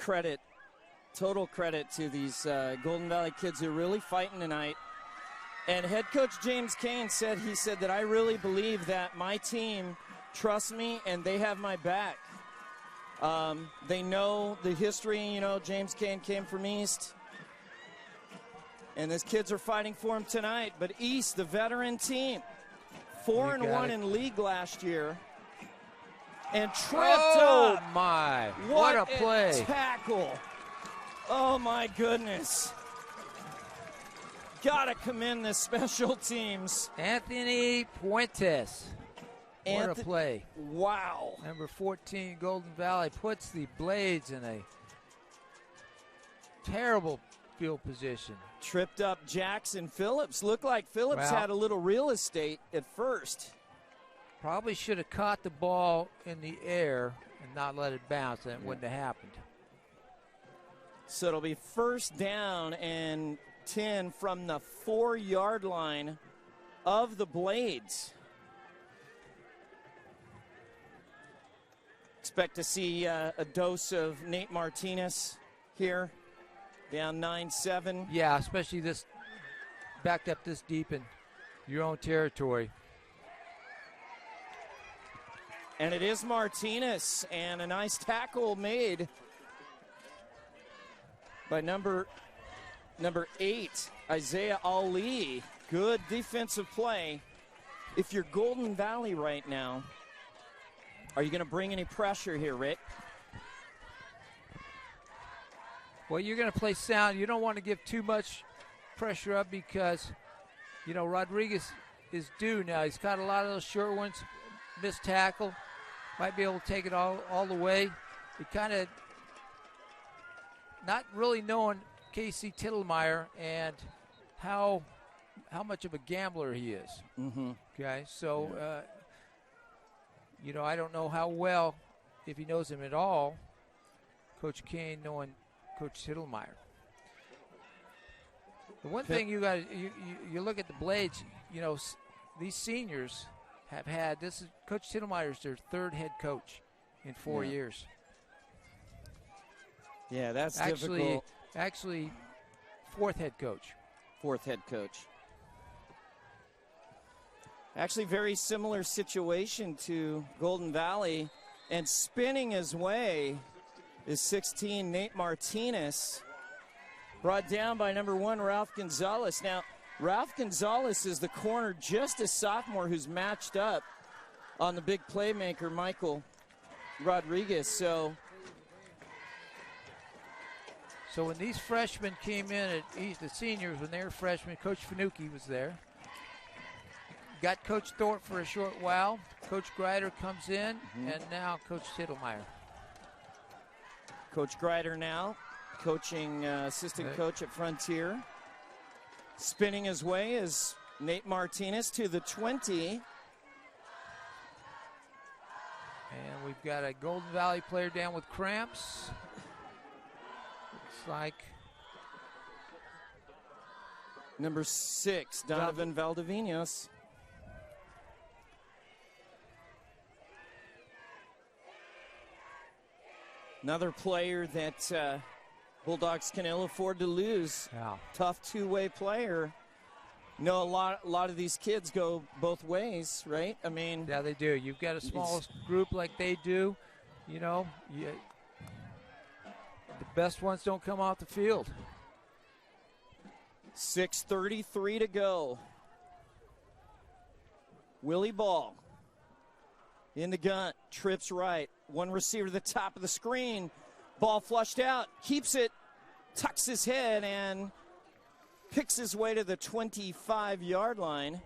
total credit to these Golden Valley kids who are really fighting tonight. And head coach James Kane said that I really believe that my team trusts me and they have my back. They know the history, James Kane came from East. And these kids are fighting for him tonight. But East, the veteran team, 4-1 in league last year. And tripped up. Oh, my. What a play. Tackle. Oh, my goodness. Got to commend the special teams. Anthony Puentes. What a play. Wow. Number 14, Golden Valley, puts the Blades in a terrible field position. Tripped up Jackson Phillips. Looked like Phillips had a little real estate at first. Probably should have caught the ball in the air and not let it bounce, and it wouldn't have happened. So it'll be first down and 10 from the 4-yard line of the Blades. Expect to see a dose of Nate Martinez here, down 9-7. Yeah, especially this backed up this deep in your own territory. And it is Martinez, and a nice tackle made by number 8, Isaiah Ali. Good defensive play. If you're Golden Valley right now, are you going to bring any pressure here, Rick? Well, you're going to play sound. You don't want to give too much pressure up because, Rodriguez is due now. He's caught a lot of those short ones, missed tackle, might be able to take it all the way. He kind of not really knowing Casey Tittlemeyer and how much of a gambler he is. Mm-hmm. Okay, so, I don't know how well, if he knows him at all, Coach Kane knowing Coach Tittlemeyer. The one thing you look at the Blades, these seniors have had, Coach Tittlemeyer's their third head coach in 4 years. Yeah, that's difficult. Actually, fourth head coach. Fourth head coach. Actually, very similar situation to Golden Valley. And spinning his way is 16, Nate Martinez. Brought down by number 1, Ralph Gonzalez. Now, Ralph Gonzalez is the corner, just a sophomore, who's matched up on the big playmaker, Michael Rodriguez. So when these freshmen came in, the seniors, when they were freshmen, Coach Finucci was there. Got Coach Thorpe for a short while. Coach Greider comes in, and now Coach Tittlemeyer. Coach Greider now coaching assistant coach at Frontier. Spinning his way is Nate Martinez to the 20. And we've got a Golden Valley player down with cramps. Looks like number 6, Donovan Valdivinos. Another player that Bulldogs can ill afford to lose. Yeah. Tough two-way player. A lot of these kids go both ways, right? I mean, yeah, they do. You've got a small group like they do. The best ones don't come off the field. 6:33 to go. Willie Ball in the gun, trips right. One receiver to the top of the screen. Ball flushed out, keeps it, tucks his head, and picks his way to the 25-yard line.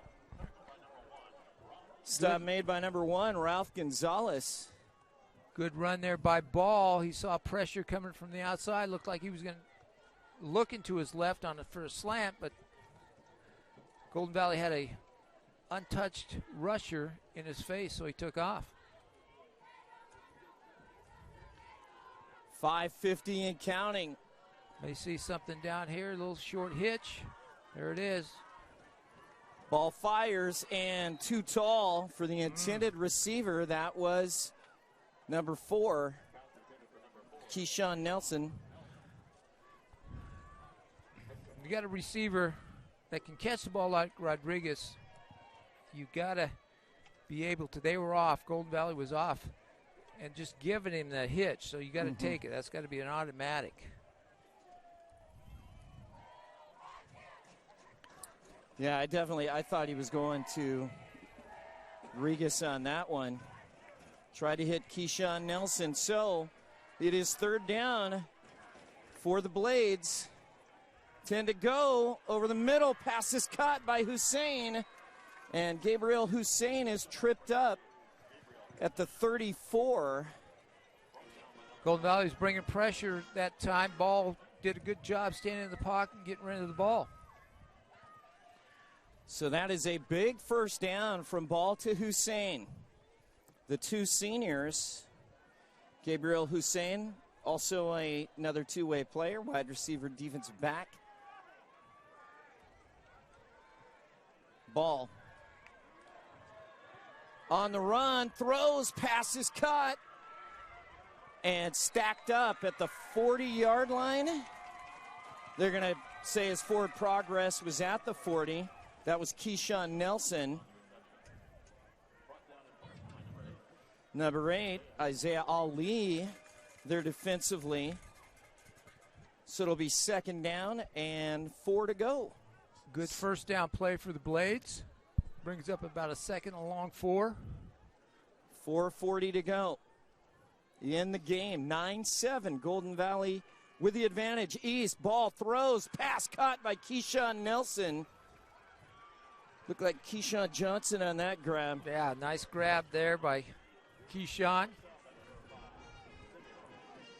Stop made by number 1, Ralph Gonzalez. Good run there by Ball. He saw pressure coming from the outside. Looked like he was going to look into his left for a slant, but Golden Valley had a untouched rusher in his face, so he took off. 5:50 and counting. May see something down here, a little short hitch. There it is. Ball fires and too tall for the intended receiver. That was number 4, Keyshawn Nelson. You got a receiver that can catch the ball like Rodriguez. You got to be able to. They were off. Golden Valley was off. And just giving him that hitch, so you got to take it. That's got to be an automatic. Yeah, I thought he was going to Regas on that one. Tried to hit Keyshawn Nelson. So it is 3rd down for the Blades. 10 to go. Over the middle, pass is caught by Hussein. And Gabriel Hussein is tripped up at the 34. Golden Valley's bringing pressure that time. Ball did a good job standing in the pocket and getting rid of the ball. So that is a big first down from Ball to Hussein. The 2 seniors, Gabriel Hussein, also another two-way player, wide receiver, defensive back. Ball on the run, throws, passes cut, and stacked up at the 40-yard line. They're going to say his forward progress was at the 40. That was Keyshawn Nelson. Number 8, Isaiah Ali, there defensively. So it'll be 2nd down and 4 to go. Good first down play for the Blades. Brings up about a second along 4. 4:40 to go in the game. 9-7, Golden Valley with the advantage. East, ball throws, pass caught by Keyshawn Nelson. Looked like Keyshawn Johnson on that grab. Yeah, nice grab there by Keyshawn.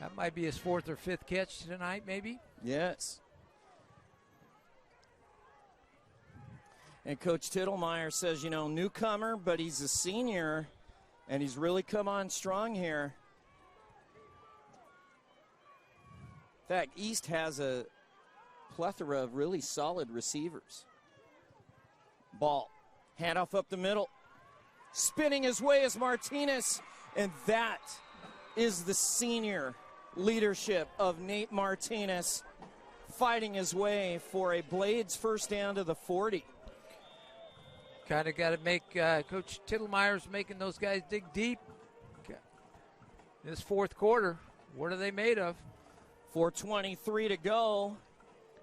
That might be his 4th or 5th catch tonight, maybe. Yes. And Coach Tittlemeyer says, newcomer, but he's a senior, and he's really come on strong here. In fact, East has a plethora of really solid receivers. Ball, handoff up the middle. Spinning his way is Martinez, and that is the senior leadership of Nate Martinez, fighting his way for a Blades first down to the 40. Kind of got to make Coach Tittlemeyer's making those guys dig deep. This 4th quarter, what are they made of? 4:23 to go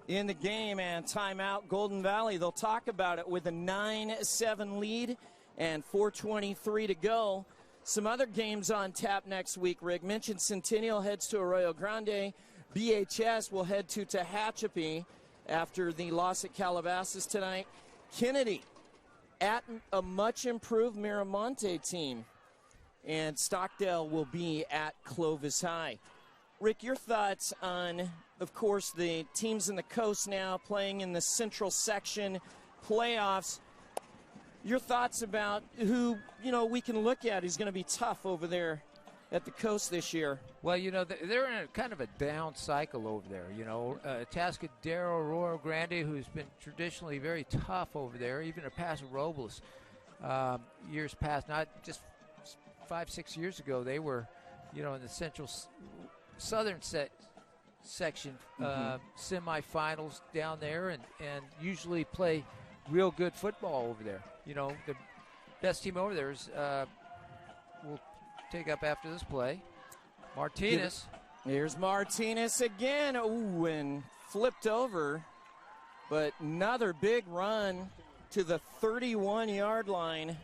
in the game, and timeout Golden Valley. They'll talk about it with a 9-7 lead and 4:23 to go. Some other games on tap next week, Rick. Mentioned Centennial heads to Arroyo Grande. BHS will head to Tehachapi after the loss at Calabasas tonight. Kennedy at a much-improved Miramonte team. And Stockdale will be at Clovis High. Rick, your thoughts on, of course, the teams in the coast now playing in the Central Section playoffs. Your thoughts about who, we can look at who's going to be tough over there at the coast this year? Well, they're in a kind of a down cycle over there. Atascadero, Arroyo Grande, who's been traditionally very tough over there, even a Paso Robles years past, not just 5-6 years ago, they were, in the southern section semifinals down there and usually play real good football over there. The best team over there is we'll take up after this play. Martinez. Here's Martinez again. Ooh, and flipped over. But another big run to the 31-yard line.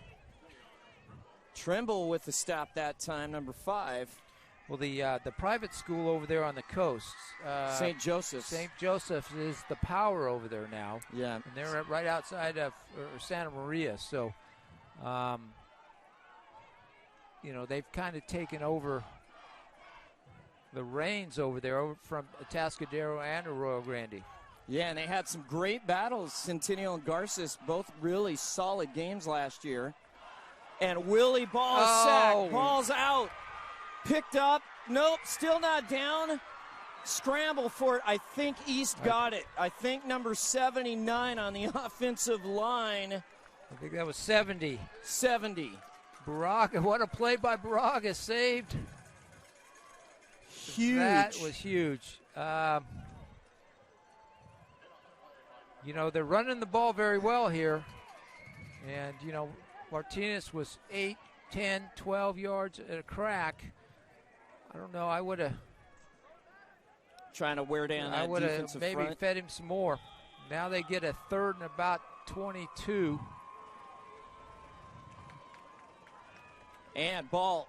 Trimble with the stop that time, number 5. Well, the private school over there on the coast, St. Joseph's. St. Joseph's is the power over there now. Yeah. And they're right outside of Santa Maria. So, they've kind of taken over the reins over there from Atascadero and Arroyo Grande. Yeah, and they had some great battles, Centennial and Garces, both really solid games last year. And Willie Ball sack, ball's out. Picked up. Nope, still not down. Scramble for it. I think East got it. I think number 79 on the offensive line. I think that was 70. 70. Baraga, what a play by Baraga. Saved. Huge. That was huge. They're running the ball very well here. And, Martinez was 8, 10, 12 yards at a crack. I don't know. I would have. Trying to wear down that defensive maybe front. Fed him some more. Now they get a 3rd and about 22. And Ball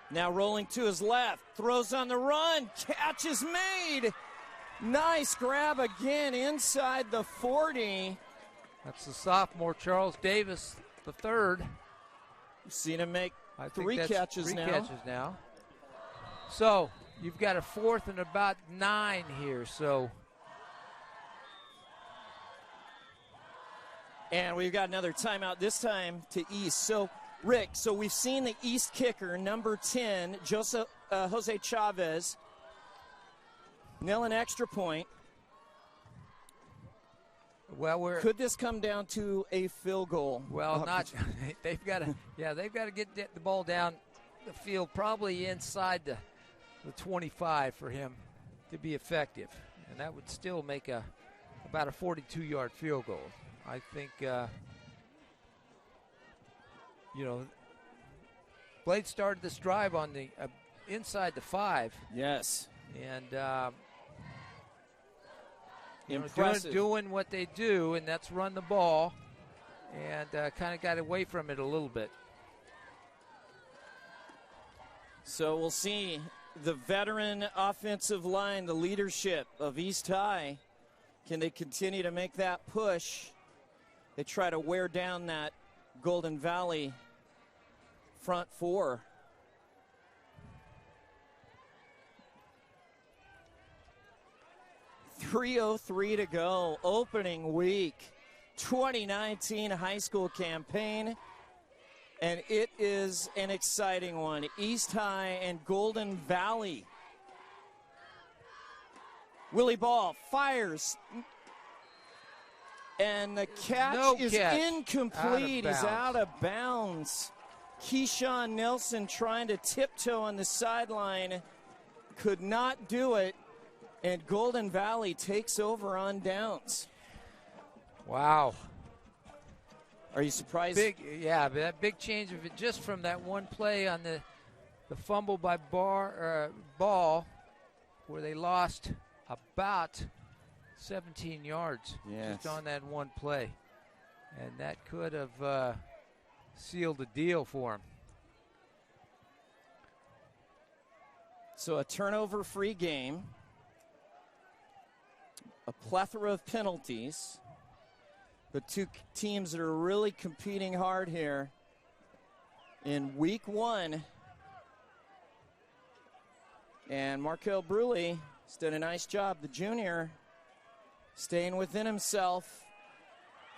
now rolling to his left. Throws on the run. Catch is made. Nice grab again inside the 40. That's the sophomore, Charles Davis, the 3rd. You've seen him make three catches now. So you've got a 4th and about 9 here. And we've got another timeout, this time to East. So, Rick, we've seen the East kicker, number 10, Jose Chavez, nail an extra point. Well, could this come down to a field goal? Well, not. They've got to. Yeah, they've got to get the ball down the field, probably inside the 25 for him to be effective, and that would still make about a 42-yard field goal. I think. Blade started this drive on the inside the 5. Yes, and. Impressive. Doing what they do, and that's run the ball, and kind of got away from it a little bit. So we'll see the veteran offensive line, the leadership of East High. Can they continue to make that push They try to wear down that Golden Valley front four. .303 to go, opening week, 2019 high school campaign, and it is an exciting one. East High and Golden Valley. Willie Ball fires, and the catch is incomplete. He's out of bounds. Keyshawn Nelson trying to tiptoe on the sideline, could not do it, and Golden Valley takes over on downs. Wow. Are you surprised? Yeah, that big change of it just from that one play on the fumble by Ball, where they lost about 17 yards just on that one play. And that could have sealed the deal for him. So a turnover-free game, a plethora of penalties, but two teams that are really competing hard here in week one. And Markel Bruley has done a nice job, the junior, staying within himself.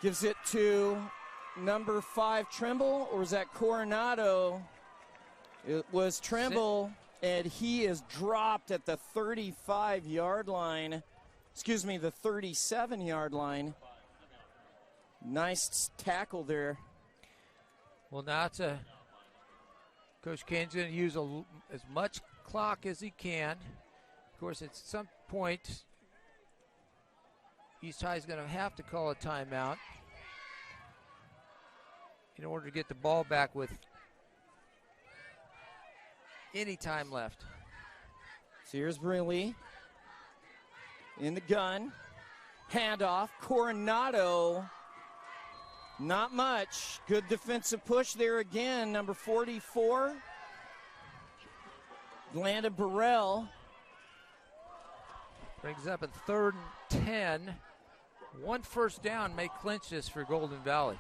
Gives it to number 5, Trimble, or was that Coronado? It was Trimble, and he is dropped at the 35-yard line. Excuse me, the 37-yard line. Nice tackle there. Well, now it's Coach Kane's going to use as much clock as he can. Of course, at some point, East High is going to have to call a timeout in order to get the ball back with any time left. So here's Bruley in the gun. Handoff. Coronado. Not much. Good defensive push there again. Number 44. Landon Burrell. Brings up a 3rd and 10. One first down may clinch this for Golden Valley.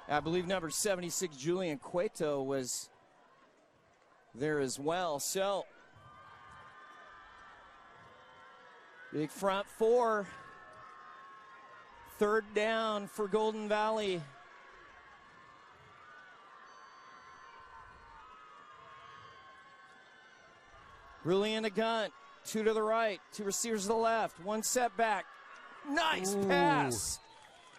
I believe number 76, Julian Cueto, was there as well. So, big front four. 3rd down for Golden Valley. Bruley in the gun. 2 to the right, 2 receivers to the left, 1 setback. Nice pass.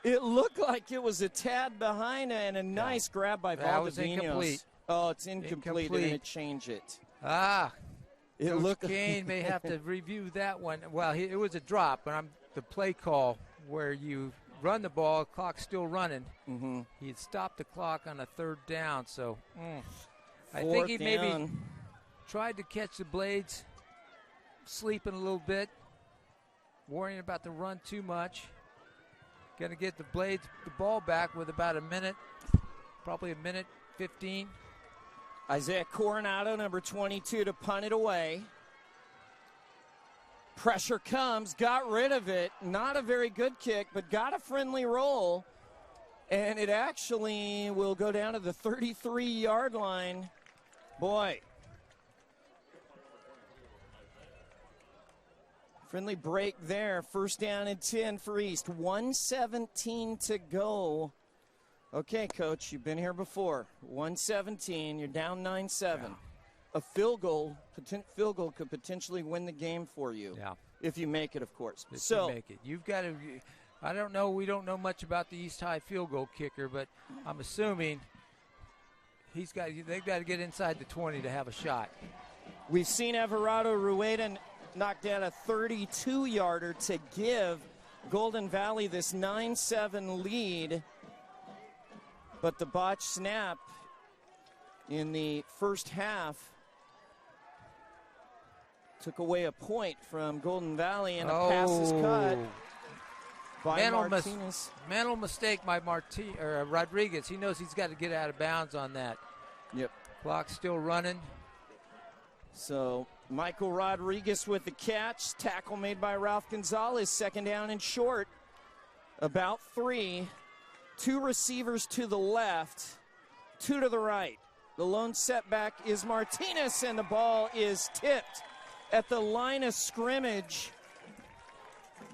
It looked like it was a tad behind, and a nice grab by Valdivinos. Was incomplete. Oh, it's incomplete. They didn't change it. It Coach Kane may have to review that one. Well, it was a drop, but the play call where you run the ball, clock's still running. Mm-hmm. He had stopped the clock on a 3rd down, so I think he maybe tried to catch the blades, sleeping a little bit, worrying about the run too much. Going to get the ball back with about a minute, probably a minute 15. Isaiah Coronado, number 22, to punt it away. Pressure comes, got rid of it. Not a very good kick, but got a friendly roll. And it actually will go down to the 33-yard line. Boy. Friendly break there. 1st down and 10 for East. 1:17 to go. Okay, Coach, you've been here before. 1:17, you're down 9-7. Yeah. A field goal could potentially win the game for you. Yeah. If you make it, of course. If you make it. You've got to, I don't know, we don't know much about the East High field goal kicker, but I'm assuming they've got to get inside the 20 to have a shot. We've seen Everardo Rueda knock down a 32-yarder to give Golden Valley this 9-7 lead. But the botched snap in the first half took away a point from Golden Valley, and a pass is cut by Martinez. Mental mistake by Rodriguez. He knows he's got to get out of bounds on that. Yep. Clock's still running. So Michael Rodriguez with the catch. Tackle made by Ralph Gonzalez. 2nd down and short. About 3. 2 receivers to the left, 2 to the right. The lone setback is Martinez, and the ball is tipped at the line of scrimmage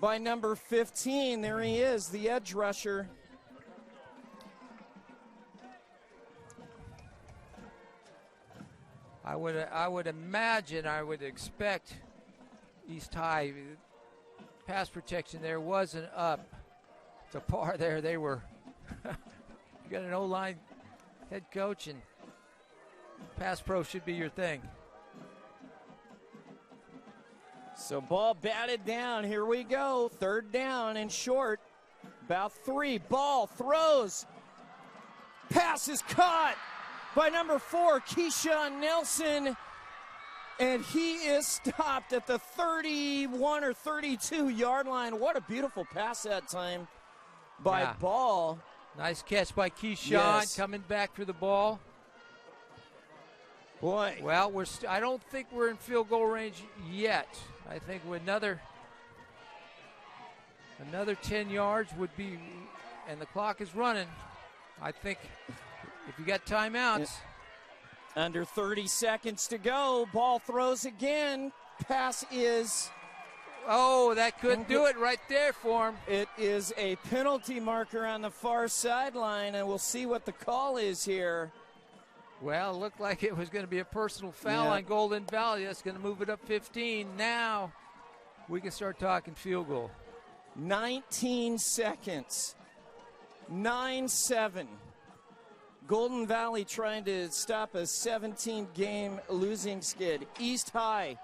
by number 15. There he is, the edge rusher. I would imagine, I would expect East High pass protection there wasn't up to par there. They were you got an O-line head coach, and pass pro should be your thing. So ball batted down. Here we go. 3rd down and short. About 3. Ball throws. Pass is caught by number 4, Keyshawn Nelson. And he is stopped at the 31 or 32 yard line. What a beautiful pass that time by Ball. Nice catch by Keyshawn, Yes. coming back for the ball. Boy. Well, I don't think we're in field goal range yet. I think with another 10 yards would be, and the clock is running. I think if you got timeouts. Under 30 seconds to go. Ball throws again. Pass is... Oh, that could do it right there for him. It is a penalty marker on the far sideline, and we'll see what the call is here. Well, it looked like it was going to be a personal foul on Golden Valley. That's going to move it up 15. Now we can start talking field goal. 19 seconds. 9-7. Golden Valley trying to stop a 17-game losing skid. East High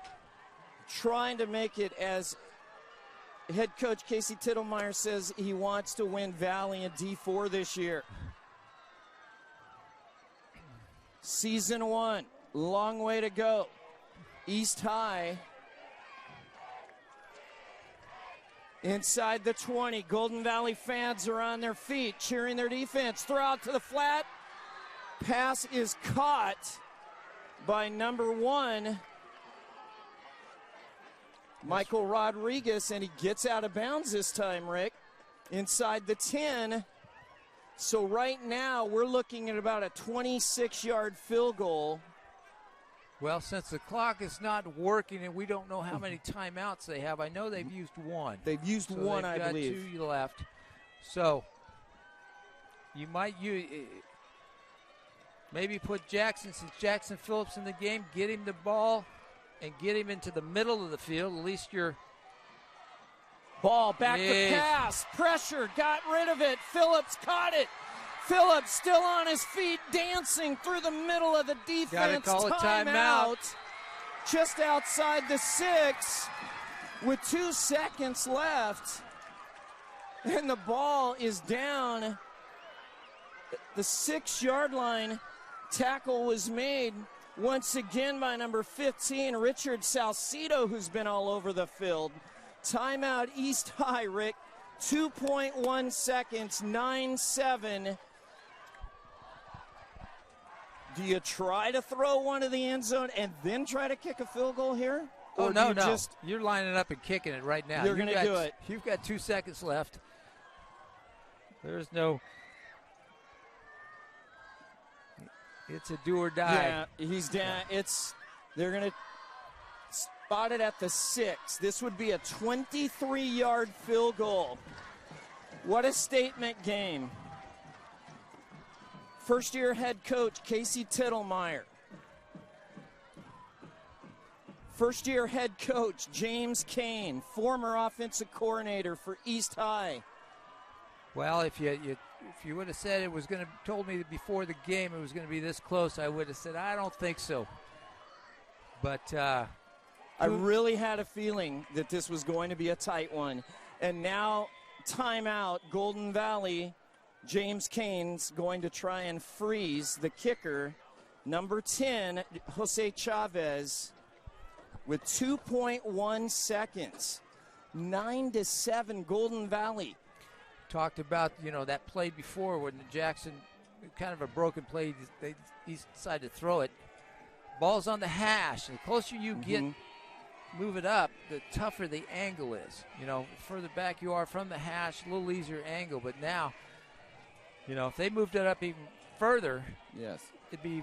trying to make it, as head coach Casey Tittlemeyer says he wants to win Valley in D4 this year. Season 1, long way to go. East High inside the 20. Golden Valley fans are on their feet, cheering their defense. Throw out to the flat. Pass is caught by number 1, Michael Rodriguez, and he gets out of bounds this time, Rick, inside the 10. So right now we're looking at about a 26-yard field goal. Well, since the clock is not working and we don't know how many timeouts they have, I know they've used 1. They've used 1, I believe. They've got 2 left. So you might maybe put Jackson, since Jackson Phillips in the game, get him the ball and get him into the middle of the field. At least you're... Ball back to pass. Pressure, got rid of it. Phillips caught it. Phillips still on his feet, dancing through the middle of the defense. Gotta call a timeout. Just outside the 6 with 2 seconds left. And the ball is down. The 6-yard line. Tackle was made once again by number 15, Richard Salcido, who's been all over the field. Timeout East High, Rick. 2.1 seconds, 9-7. Do you try to throw one to the end zone and then try to kick a field goal here? Oh, no. You're lining up and kicking it right now. You're going to do it. You've got 2 seconds left. There's no... It's a do or die. Yeah, he's down. They're going to spot it at the 6. This would be a 23-yard field goal. What a statement game. First-year head coach Casey Tittlemeyer. First-year head coach James Kane, former offensive coordinator for East High. Well, if you would have said it was going to told me before the game it was going to be this close, I would have said I don't think so. But I really had a feeling that this was going to be a tight one. And now timeout, Golden Valley. James Kane's going to try and freeze the kicker, number 10, Jose Chavez, with 2.1 seconds. 9-7, Golden Valley. Talked about, that play before when Jackson, kind of a broken play, he decided to throw it. Ball's on the hash. The closer you get move it up, the tougher the angle is. You know, further back you are from the hash, a little easier angle. But now, you know, if they moved it up even further, yes, it'd be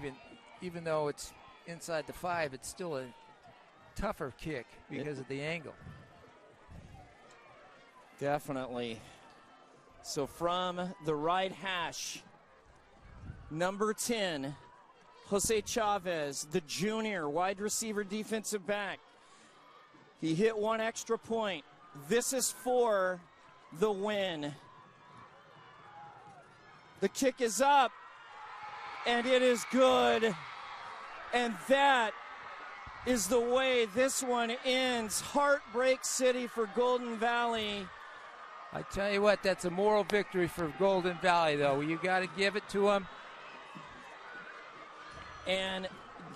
even though it's inside the 5, it's still a tougher kick because of the angle. Definitely. So from the right hash, number 10, Jose Chavez, the junior wide receiver defensive back. He hit one extra point. This is for the win. The kick is up, and it is good. And that is the way this one ends. Heartbreak City for Golden Valley. I tell you what, that's a moral victory for Golden Valley, though. You got to give it to them. And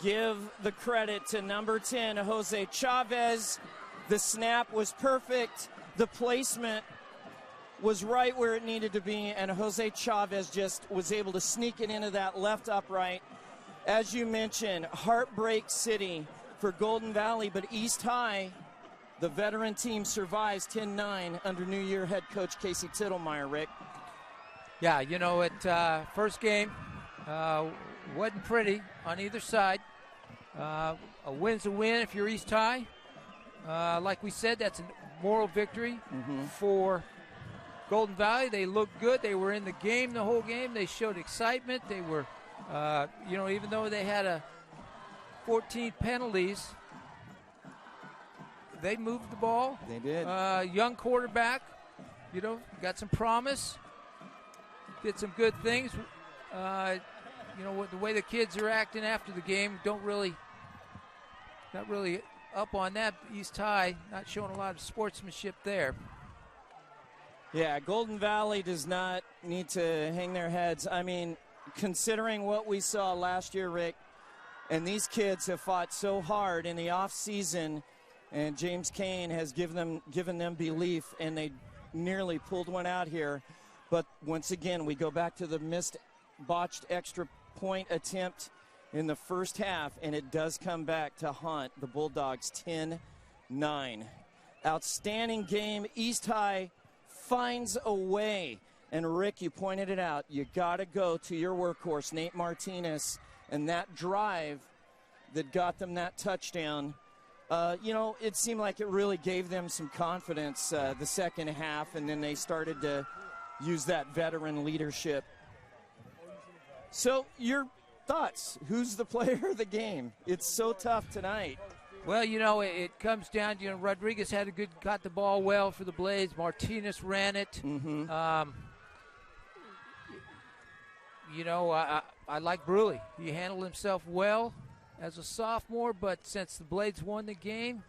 give the credit to number 10, Jose Chavez. The snap was perfect. The placement was right where it needed to be, and Jose Chavez just was able to sneak it into that left upright. As you mentioned, Heartbreak City for Golden Valley, but East High, the veteran team, survives 10-9 under New Year head coach Casey Tittlemeyer, Rick. Yeah, you know, first game wasn't pretty on either side. A win's a win if you're East High. Like we said, that's a moral victory for Golden Valley. They looked good. They were in the game the whole game. They showed excitement. They were, you know, even though they had 14 penalties, they moved the ball. They did. Young quarterback, you know, got some promise. Did some good things. You know, the way the kids are acting after the game, not really up on that. East High not showing a lot of sportsmanship there. Yeah, Golden Valley does not need to hang their heads. I mean, considering what we saw last year, Rick, and these kids have fought so hard in the off season, and James Kane has given them belief, and they nearly pulled one out here. But once again, we go back to the botched extra point attempt in the first half, and it does come back to haunt the Bulldogs 10-9. Outstanding game. East High finds a way. And Rick, you pointed it out. You got to go to your workhorse, Nate Martinez, and that drive that got them that touchdown. You know, it seemed like it really gave them some confidence the second half, and then they started to use that veteran leadership. So your thoughts? Who's the player of the game? It's so tough tonight. Well, you know, it comes down to, you know, Rodriguez got the ball well for the Blades. Martinez ran it. You know, I like Bruley. He handled himself well as a sophomore, but since the Blades won the game,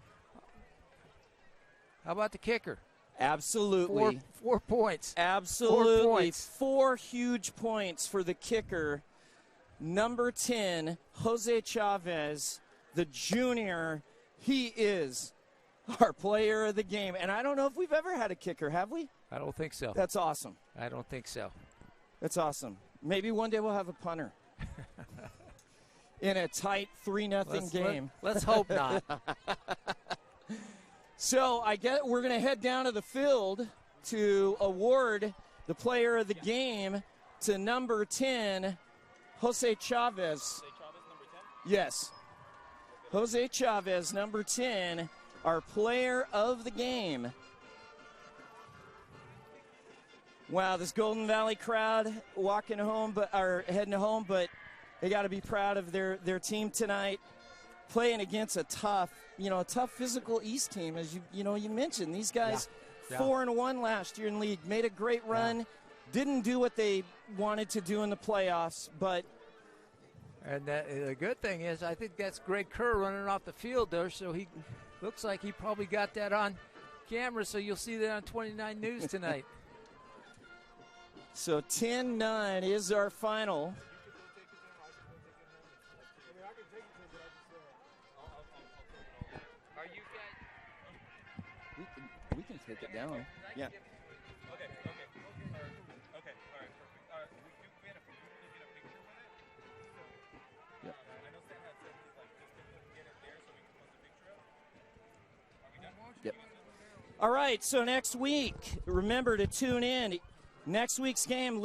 how about the kicker? Absolutely. 4 points. Absolutely. 4 points. 4 huge points for the kicker. Number 10, Jose Chavez, the junior. He is our player of the game. And I don't know if we've ever had a kicker, have we? I don't think so. That's awesome. I don't think so. That's awesome. Maybe one day we'll have a punter. In a tight 3-0 game. Let's hope not. So we're going to head down to the field to award the player of the game to number 10, Jose Chavez. Jose Chavez, number 10? Yes. Jose Chavez, number 10, our player of the game. Wow, this Golden Valley crowd walking home, heading home, but they got to be proud of their team tonight, playing against a tough physical East team, as you mentioned. These guys 4-1 last year in league, made a great run, didn't do what they wanted to do in the playoffs, but. And the good thing is, I think that's Greg Kerr running off the field there, so he looks like he probably got that on camera, so you'll see that on 29 News tonight. So 10-9 is our final. Are you guys? We can take it down. Yeah. Okay. All right, perfect. We had a picture with it. Yep. I know Stan had said he's like just couldn't get it there, so we can post a picture of it. Yep. All right, so next week, remember to tune in. Next week's game,